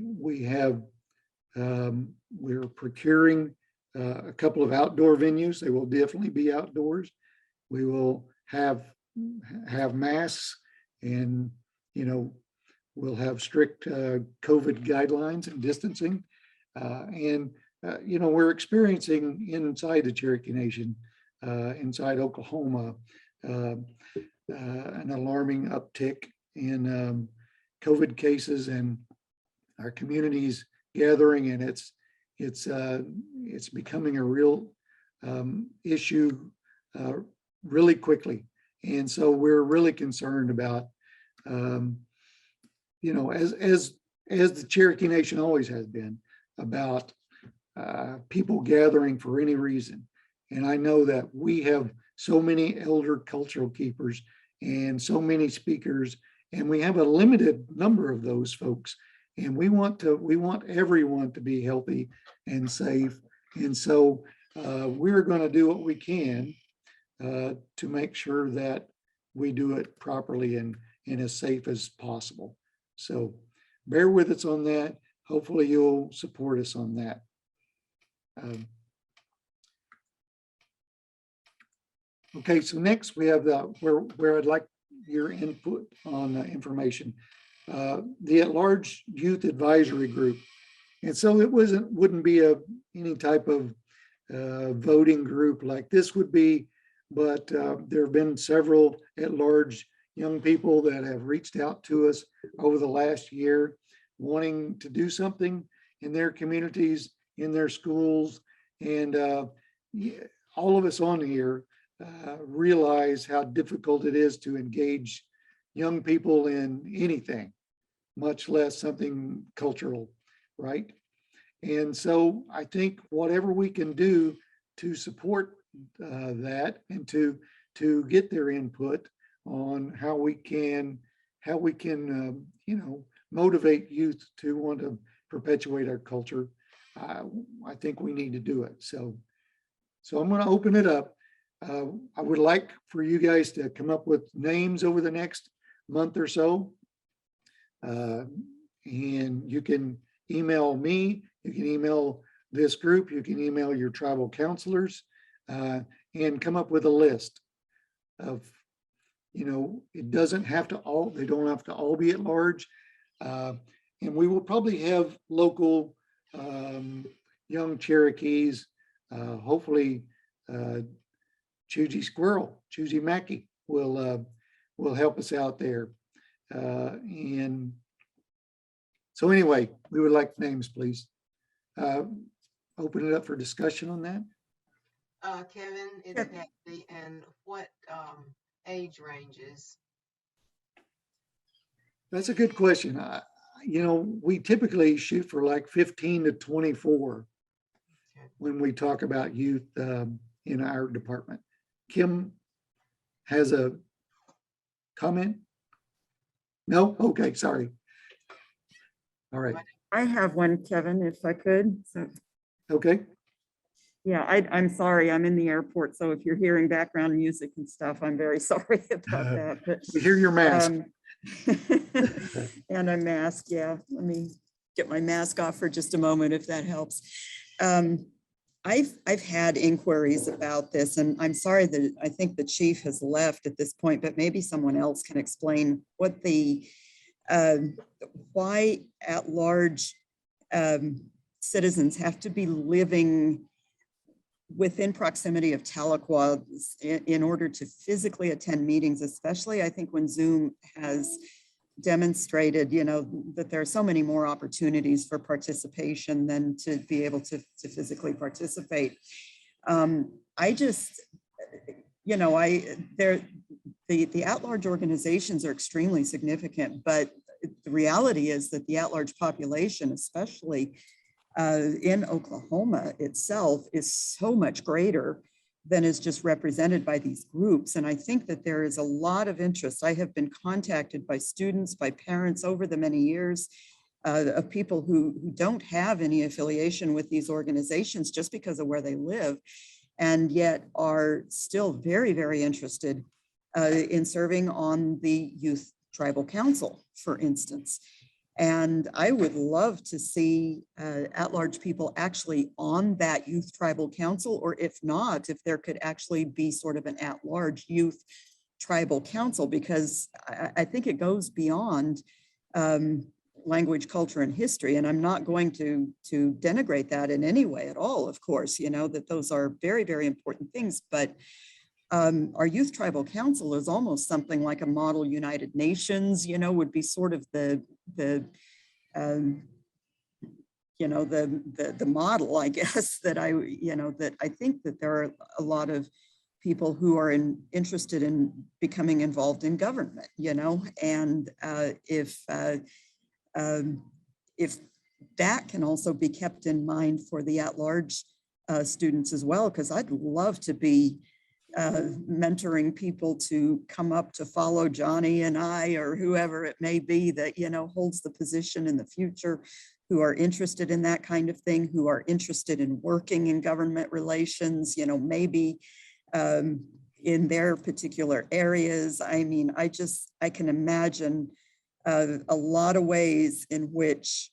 procuring a couple of outdoor venues. They will definitely be outdoors. We will have masks, and we'll have strict COVID guidelines and distancing, and we're experiencing inside the Cherokee Nation, inside Oklahoma, an alarming uptick in COVID cases and our community's gathering, and it's becoming a real issue really quickly. And so we're really concerned about, you know, as the Cherokee Nation always has been, about people gathering for any reason. And I know that we have so many elder cultural keepers and so many speakers, and we have a limited number of those folks. And we want everyone to be healthy and safe. And so we're going to do what we can to make sure that we do it properly and as safe as possible. So bear with us on that. Hopefully you'll support us on that. Okay, so next we have where I'd like your input on information. The at-large youth advisory group. And so it wouldn't be any type of voting group like this would be, but there have been several at-large young people that have reached out to us over the last year wanting to do something in their communities, in their schools. And all of us on here realize how difficult it is to engage young people in anything, much less something cultural, right? And so I think whatever we can do to support that and to get their input on how we can you know, motivate youth to want to perpetuate our culture, I think we need to do it. So I'm going to open it up. I would like for you guys to come up with names over the next month or so. And you can email me, you can email this group, you can email your tribal counselors, and come up with a list of, you know, it doesn't have to all, they don't have to all be at large. And we will probably have local young Cherokees, hopefully Choosy Mackey will help us out there. And so anyway, we would like names, please. Open it up for discussion on that. Kevin, it's Kathy, and what age ranges? That's a good question. You know, we typically shoot for like 15 to 24 when we talk about youth in our department. Kim has a comment? No? Okay, sorry. All right. I have one, Kevin, if I could. So, Okay. yeah, I'm sorry, I'm in the airport. So if you're hearing background music and stuff, I'm very sorry about that. But We hear your mask. and a mask, yeah. Let me get my mask off for just a moment if that helps. I've had inquiries about this, and I'm sorry that I think the chief has left at this point, but maybe someone else can explain what the why at-large citizens have to be living within proximity of Tahlequah in order to physically attend meetings, especially I think when Zoom has demonstrated, you know, that there are so many more opportunities for participation than to be able to physically participate. I just, you know, the at-large organizations are extremely significant, but the reality is that the at-large population, especially in Oklahoma itself, is so much greater than is just represented by these groups. And I think that there is a lot of interest. I have been contacted by students, by parents over the many years of people who don't have any affiliation with these organizations just because of where they live, and yet are still very, very interested in serving on the Youth Tribal Council, for instance. And I would love to see at-large people actually on that Youth Tribal Council, or if not, if there could actually be sort of an at-large Youth Tribal Council, because I think it goes beyond language, culture, and history. And I'm not going to denigrate that in any way at all, of course, you know, that those are very, very important things. But our Youth Tribal Council is almost something like a model United Nations, you know, would be sort of the the model, I guess, that that I think that there are a lot of people who are interested in becoming involved in government, and if that can also be kept in mind for the at-large students as well, because I'd love to be mentoring people to come up to follow Johnny and I, or whoever it may be that, holds the position in the future, who are interested in that kind of thing, who are interested in working in government relations, maybe in their particular areas. I mean, I can imagine a lot of ways in which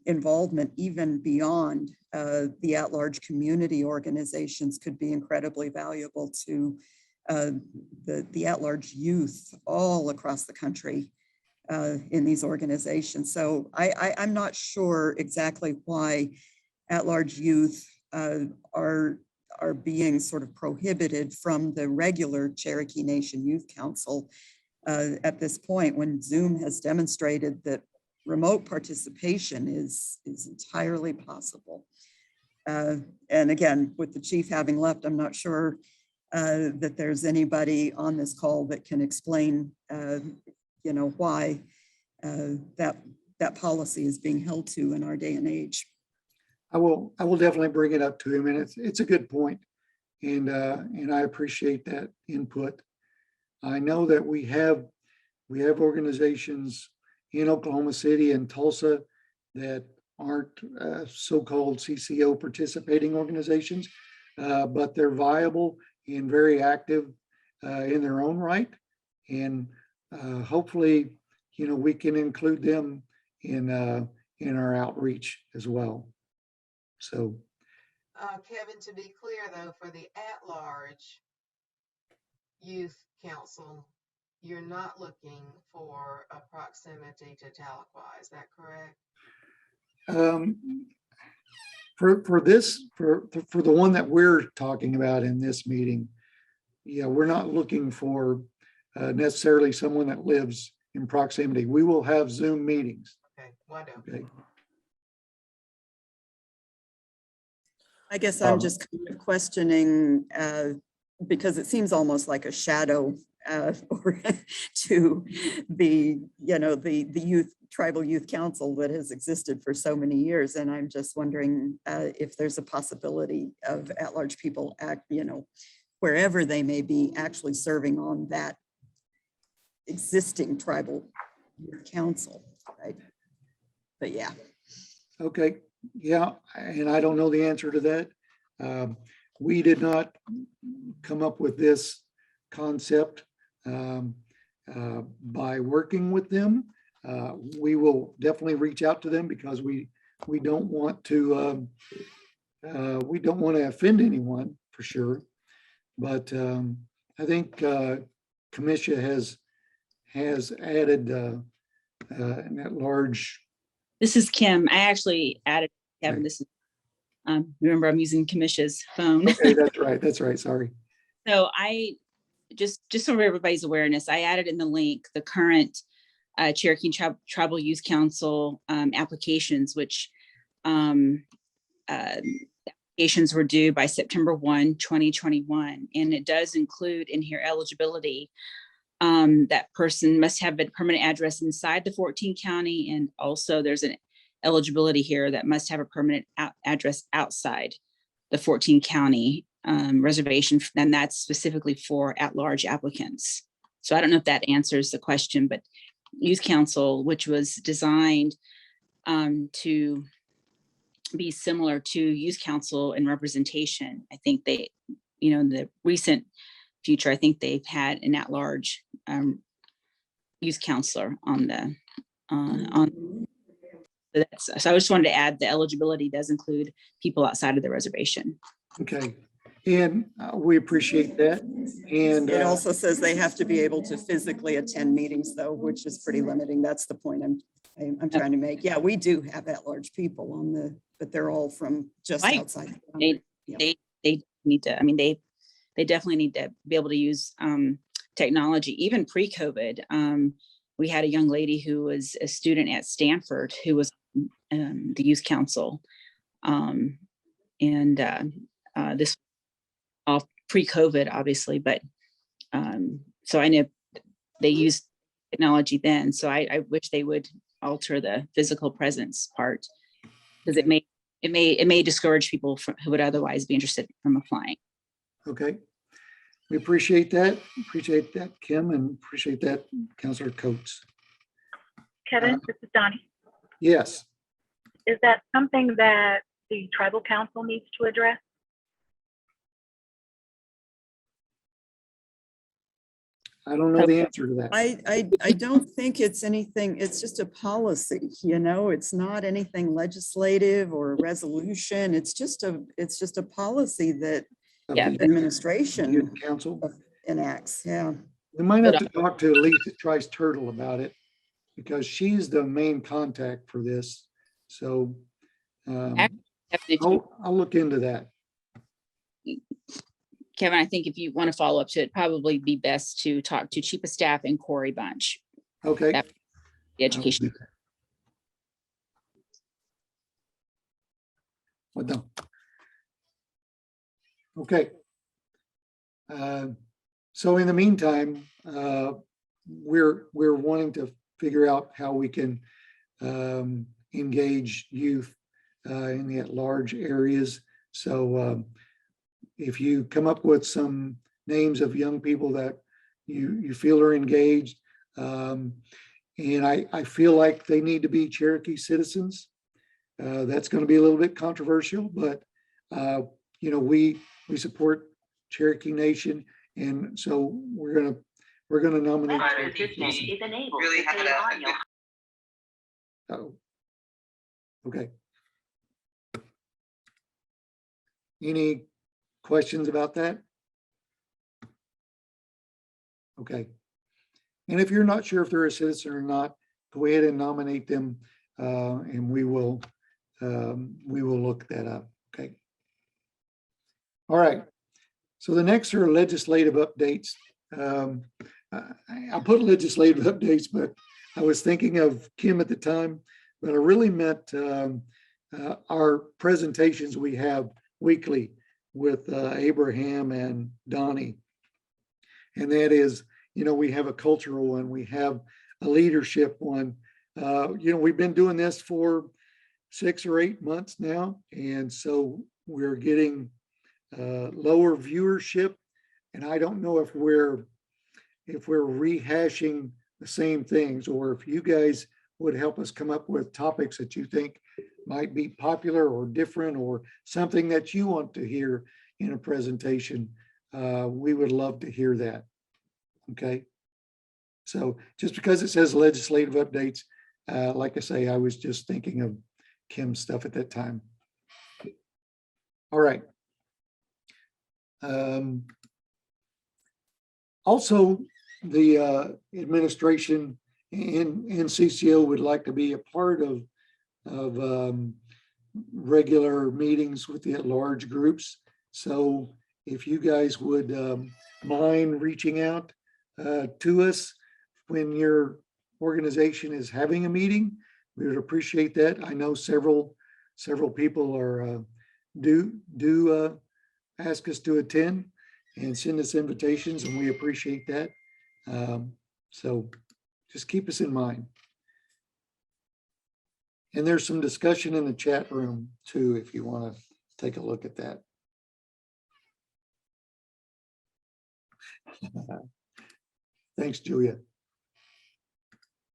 involvement, even beyond the at-large community organizations, could be incredibly valuable to the at-large youth all across the country in these organizations. So I'm not sure exactly why at-large youth are being sort of prohibited from the regular Cherokee Nation Youth Council at this point, when Zoom has demonstrated that remote participation is entirely possible. And again, with the chief having left, I'm not sure that there's anybody on this call that can explain, why that policy is being held to in our day and age. I will definitely bring it up to him, and it's a good point, and I appreciate that input. I know that we have organizations in Oklahoma City and Tulsa that aren't so-called CCO participating organizations, but they're viable and very active in their own right. And hopefully, we can include them in our outreach as well. So, Kevin, to be clear though, for the at-large youth council, you're not looking for a proximity to Tahlequah, is that correct? For the one that we're talking about in this meeting, yeah, we're not looking for necessarily someone that lives in proximity. We will have Zoom meetings. Okay, wonderful. Okay. I guess I'm just kind of questioning because it seems almost like a shadow or to the tribal youth council that has existed for so many years. And I'm just wondering if there's a possibility of at-large people wherever they may be, actually serving on that existing tribal youth council, right? But yeah. Okay. Yeah, and I don't know the answer to that. We did not come up with this concept by working with them. We will definitely reach out to them because we don't want to offend anyone for sure. But I think Commissia has added an at-large. This is Kim. I actually added Kevin. Right. This is remember I'm using Commissia's phone. Okay, that's right. That's right. Sorry. So I just so for everybody's awareness, I added in the link the current Cherokee Tribal Youth Council applications, which applications were due by September 1, 2021. And it does include in here eligibility. That person must have a permanent address inside the 14 county. And also there's an eligibility here that must have a permanent address outside the 14 county reservation. And that's specifically for at-large applicants. So I don't know if that answers the question, but Youth Council, which was designed to be similar to Youth Council in representation. I think they, in the recent future, I think they've had an at-large youth counselor on the so I just wanted to add the eligibility does include people outside of the reservation. Okay, and we appreciate that. And it also says they have to be able to physically attend meetings, though, which is pretty limiting. That's the point I'm trying to make. Yeah, we do have at-large people on but they're all from just outside. They need to. I mean, they definitely need to be able to use technology. Even pre-COVID, we had a young lady who was a student at Stanford who was the youth council. And this all pre-COVID, obviously, but so I know they used technology then. So I wish they would alter the physical presence part, because it may discourage people who would otherwise be interested from applying. Okay. We appreciate that. Appreciate that, Kim, and appreciate that, Councilor Coates. Kevin, this is Donnie. Yes. Is that something that the tribal council needs to address? I don't know the answer to that. I don't think it's anything, it's just a policy, you know, it's not anything legislative or resolution. It's just a policy that Of Yeah, the youth administration Council. enacts, yeah. We might have to talk to Lisa Trice Turtle about it, because she's the main contact for this. So I'll look into that. Kevin, I think if you want to follow up to it, probably be best to talk to Chief of Staff and Corey Bunch, Okay. the education. Well done. Okay. So in the meantime, we're wanting to figure out how we can engage youth in the at-large areas. So if you come up with some names of young people that you feel are engaged, and I feel like they need to be Cherokee citizens. That's going to be a little bit controversial, but you know, we support Cherokee Nation, and so we're gonna nominate. Really have it. Oh, okay. Any questions about that? Okay. And if you're not sure if they're a citizen or not, go ahead and nominate them, and we will look that up. Okay. All right. So the next are legislative updates. I put legislative updates, but I was thinking of Kim at the time, but I really meant our presentations we have weekly with Abraham and Donnie. And that is, you know, we have a cultural one, we have a leadership one. You know, we've been doing this for 6 or 8 months now. And so we're getting lower viewership. And I don't know if we're rehashing the same things, or if you guys would help us come up with topics that you think might be popular or different, or something that you want to hear in a presentation. We would love to hear that. Okay. So just because it says legislative updates, like I say, I was just thinking of Kim's stuff at that time. All right. Also, the administration and CCO would like to be a part of regular meetings with the at-large groups. So if you guys would mind reaching out to us when your organization is having a meeting, we would appreciate that. I know several people are do ask us to attend and send us invitations, and we appreciate that. So just keep us in mind. And there's some discussion in the chat room too, if you want to take a look at that. Thanks, Julia.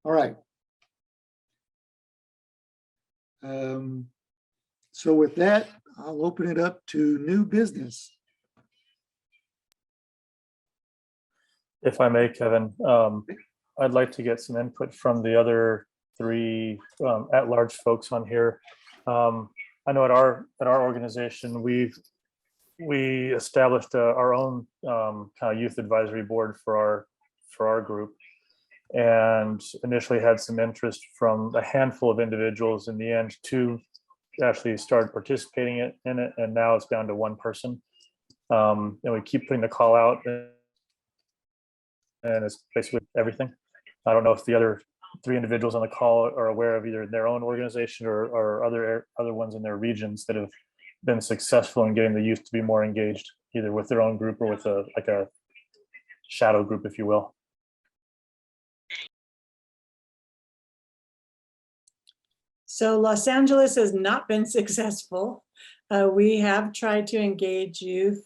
All right. So with that, I'll open it up to new business. If I may, Kevin, I'd like to get some input from the other 3 at-large folks on here. I know at our organization, we established our own kind of youth advisory board for our group, and initially had some interest from a handful of individuals. In the end, 2 actually started participating in it, and now it's down to 1 person. And we keep putting the call out, and it's basically everything. I don't know if the other 3 individuals on the call are aware of either their own organization or other ones in their regions that have been successful in getting the youth to be more engaged, either with their own group or with a shadow group, if you will. So Los Angeles has not been successful. We have tried to engage youth,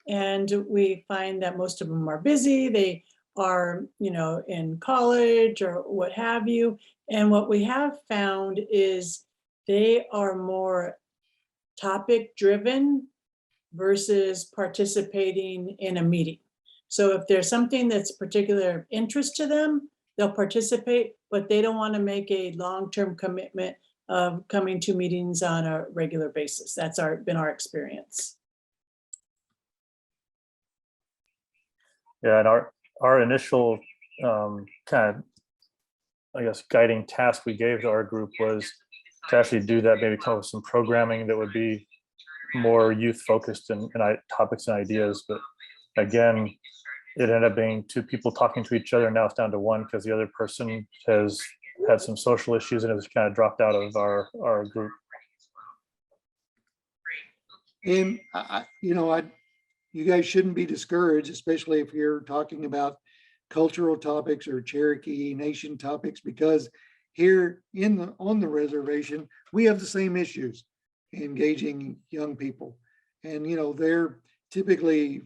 and we find that most of them are busy. They are, in college or what have you. And what we have found is they are more topic driven versus participating in a meeting. So if there's something that's particular interest to them, they'll participate, but they don't want to make a long-term commitment of coming to meetings on a regular basis. That's been our experience. Yeah, and our initial kind of, I guess, guiding task we gave to our group was to actually do that, maybe come up with some programming that would be more youth focused and topics and ideas. But again, it ended up being 2 people talking to each other. Now it's down to 1 because the other person has had some social issues and has kind of dropped out of our group. And you guys shouldn't be discouraged, especially if you're talking about cultural topics or Cherokee Nation topics, because here on the reservation, we have the same issues engaging young people. And, they're typically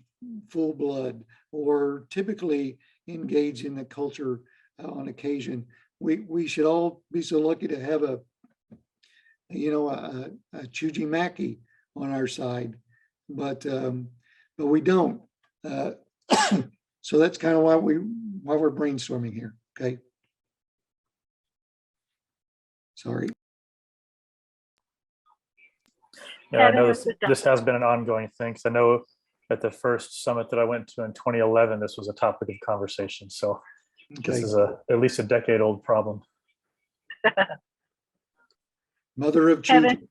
full blood or typically engaged in the culture on occasion. We should all be so lucky to have a Chuji Mackey on our side, but we don't. So that's kind of why we're brainstorming here. Okay. Sorry. Yeah, I know this has been an ongoing thing. Because I know at the first summit that I went to in 2011, this was a topic of conversation. So this is at least a decade-old problem. Mother of Kevin.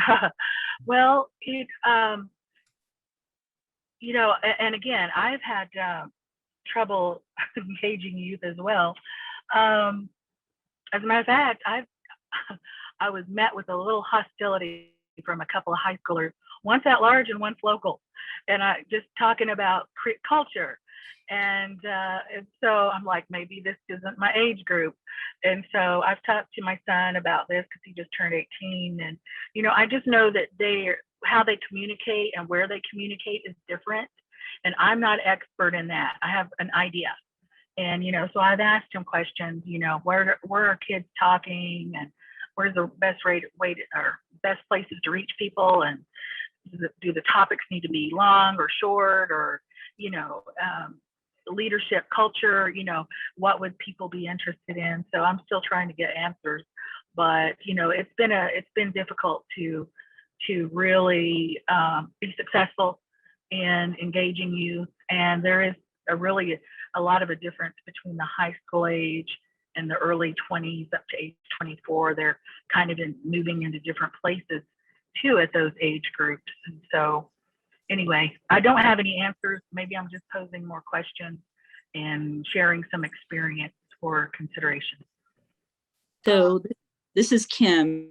Chuji. Well, and again, I've had trouble engaging youth as well. As a matter of fact, I was met with a little hostility from a couple of high schoolers, one's at large and one's local, and I just talking about culture. And so I'm like, maybe this isn't my age group. And so I've talked to my son about this because he just turned 18. And, I just know that how they communicate and where they communicate is different. And I'm not expert in that. I have an idea. And, so I've asked him questions, where are kids talking and where's the best way or best places to reach people? And do the topics need to be long or short or, leadership culture, what would people be interested in? So I'm still trying to get answers, but it's been difficult to really be successful in engaging youth. And there is a lot of a difference between the high school age and the early 20s up to age 24. They're kind of moving into different places too at those age groups. And so anyway, I don't have any answers. Maybe I'm just posing more questions and sharing some experience for consideration. So this is Kim.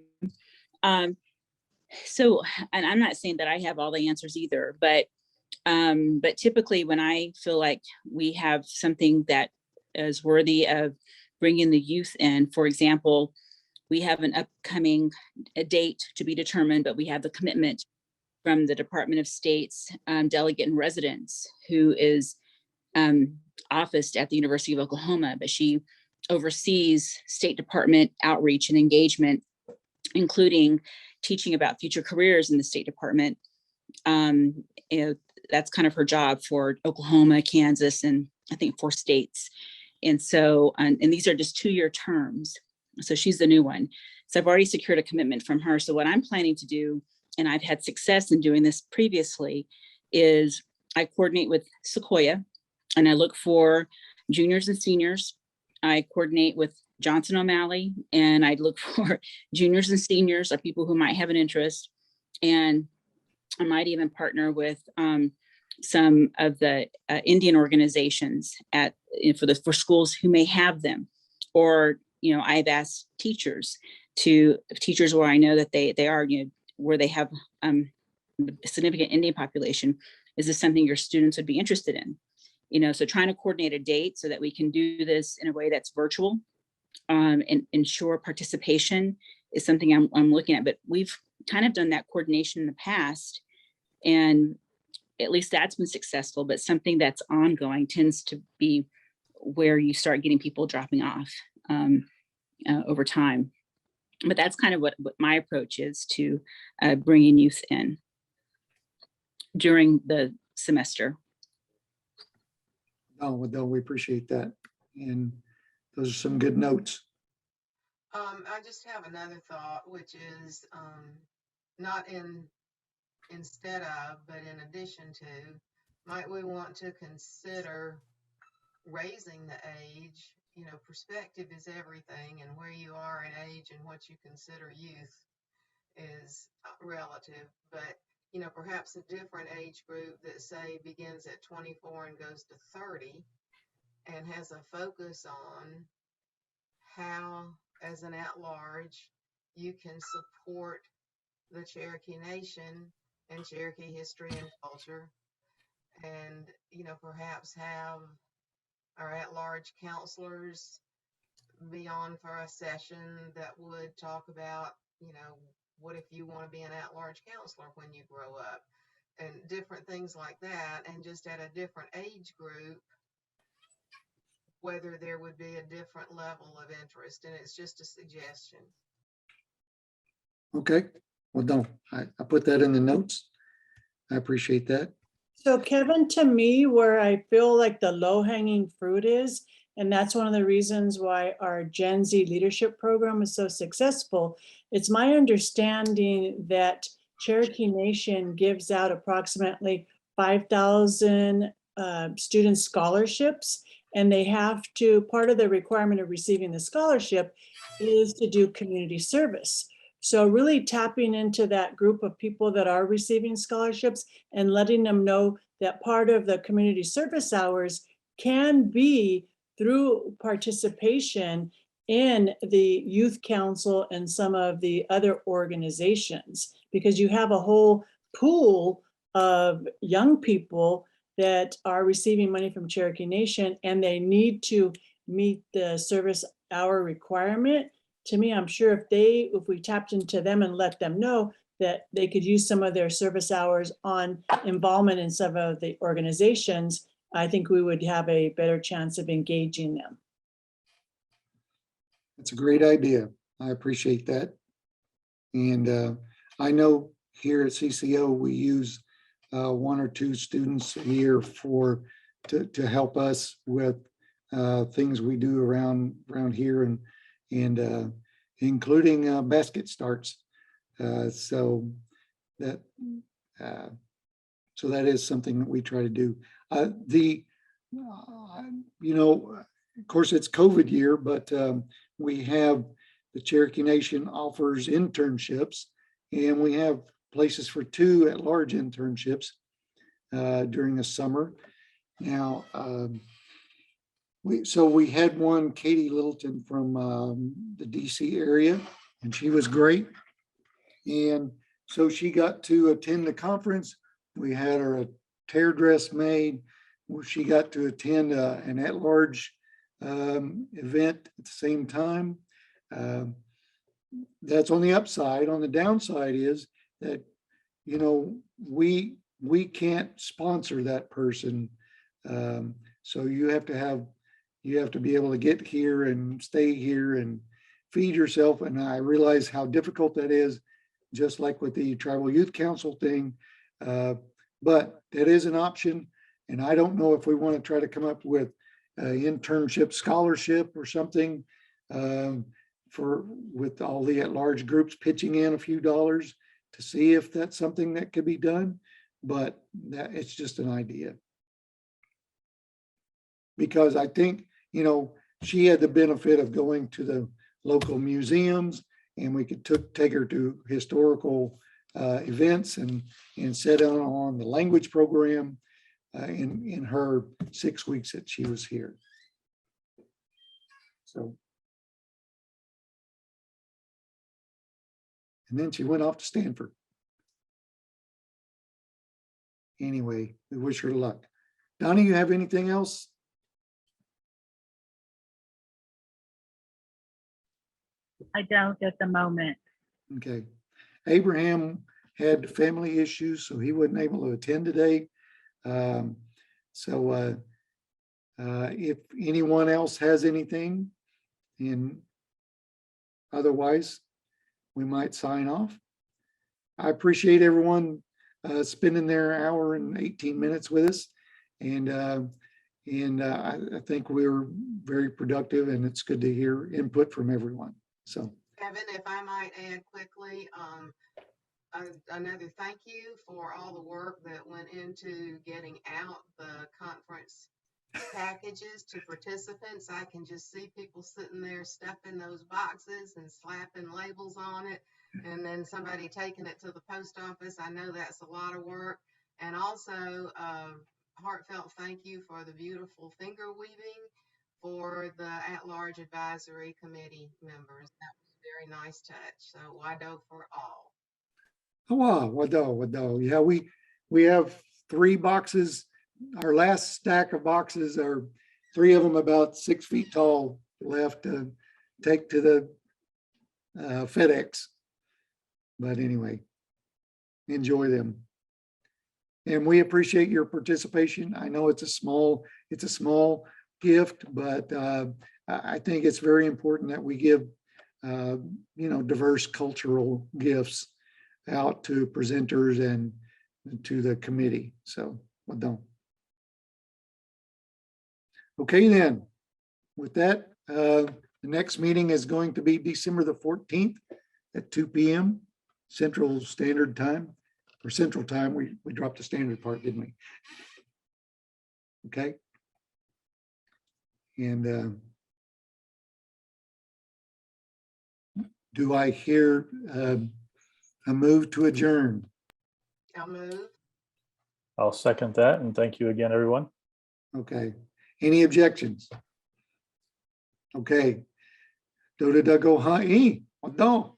So, and I'm not saying that I have all the answers either, but typically when I feel like we have something that is worthy of bringing the youth in, for example, we have an upcoming date to be determined, but we have the commitment from the Department of State's delegate in residence, who is officed at the University of Oklahoma, but she oversees State Department outreach and engagement, including teaching about future careers in the State Department. That's kind of her job for Oklahoma, Kansas, and I think 4 states. And so, and these are just 2-year terms. So she's the new one. So I've already secured a commitment from her. So what I'm planning to do, and I've had success in doing this previously, is I coordinate with Sequoia and I look for juniors and seniors. I coordinate with Johnson O'Malley and I look for juniors and seniors or people who might have an interest. And I might even partner with some of the Indian organizations for schools who may have them. Or, I've asked teachers where I know that they are, where they have a significant Indian population, is this something your students would be interested in? So trying to coordinate a date so that we can do this in a way that's virtual, and ensure participation is something I'm looking at. But we've kind of done that coordination in the past, and at least that's been successful. But something that's ongoing tends to be where you start getting people dropping off over time. But that's kind of what my approach is to bringing youth in during the semester. Oh, well, we appreciate that. And those are some good notes. I just have another thought, which is not instead of, but in addition to, might we want to consider raising the age? Perspective is everything, and where you are in age and what you consider youth is relative. But perhaps a different age group that, say, begins at 24 and goes to 30 and has a focus on how, as an at-large, you can support the Cherokee Nation and Cherokee history and culture, and perhaps have our at-large counselors be on for a session that would talk about, what if you want to be an at-large counselor when you grow up, and different things like that, and just at a different age group, whether there would be a different level of interest. And it's just a suggestion. Okay, well, no, I put that in the notes. I appreciate that. So Kevin, to me, where I feel like the low-hanging fruit is, and that's one of the reasons why our Gen Z leadership program is so successful, it's my understanding that Cherokee Nation gives out approximately 5,000 student scholarships, and they have to, part of the requirement of receiving the scholarship is to do community service. So really tapping into that group of people that are receiving scholarships and letting them know that part of the community service hours can be through participation in the youth council and some of the other organizations, because you have a whole pool of young people that are receiving money from Cherokee Nation, and they need to meet the service hour requirement. To me, I'm sure if we tapped into them and let them know that they could use some of their service hours on involvement in some of the organizations, I think we would have a better chance of engaging them. That's a great idea. I appreciate that. And I know here at CCO, we use one or two students a year to help us with things we do around here, and including basket starts. So that is something that we try to do. Of course, it's COVID year, but we have the Cherokee Nation offers internships, and we have places for 2 at-large internships during the summer. Now, we had one, Katie Littleton from the DC area, and she was great. And so she got to attend the conference. We had her a tear dress made. She got to attend an at-large event at the same time. That's on the upside. On the downside is that, we can't sponsor that person. So you have to be able to get here and stay here and feed yourself. And I realize how difficult that is, just like with the Tribal Youth Council thing. But that is an option. And I don't know if we want to try to come up with an internship scholarship or something with all the at-large groups pitching in a few dollars to see if that's something that could be done. But it's just an idea. Because I think, she had the benefit of going to the local museums, and we could take her to historical events and sit on the language program in her 6 weeks that she was here. So and then she went off to Stanford. Anyway, we wish her luck. Donnie, you have anything else? I don't at the moment. Okay. Abraham had family issues, so he wasn't able to attend today. If anyone else has anything, and otherwise, we might sign off. I appreciate everyone spending their hour and 18 minutes with us. And I think we're very productive, and it's good to hear input from everyone. So, Kevin, if I might add quickly, another thank you for all the work that went into getting out the conference packages to participants. I can just see people sitting there stuffing those boxes and slapping labels on it, and then somebody taking it to the post office. I know that's a lot of work. And also, heartfelt thank you for the beautiful finger weaving for the at-large advisory committee members. That was a very nice touch. So wado for all. wow, wado. Yeah, we have 3 boxes. Our last stack of boxes are 3 of them about 6 feet tall left to take to the FedEx. But anyway, enjoy them. And we appreciate your participation. I know it's a small gift, but I think it's very important that we give diverse cultural gifts out to presenters and to the committee. So, well done. Okay, then. With that, the next meeting is going to be December the 14th at 2 p.m. Central Standard Time. Or Central Time, we dropped the standard part, didn't we? Okay. And do I hear a move to adjourn? I'll move. I'll second that, and thank you again, everyone. Okay. Any objections? Okay. Do-da-da-go-ha-e. Well, no.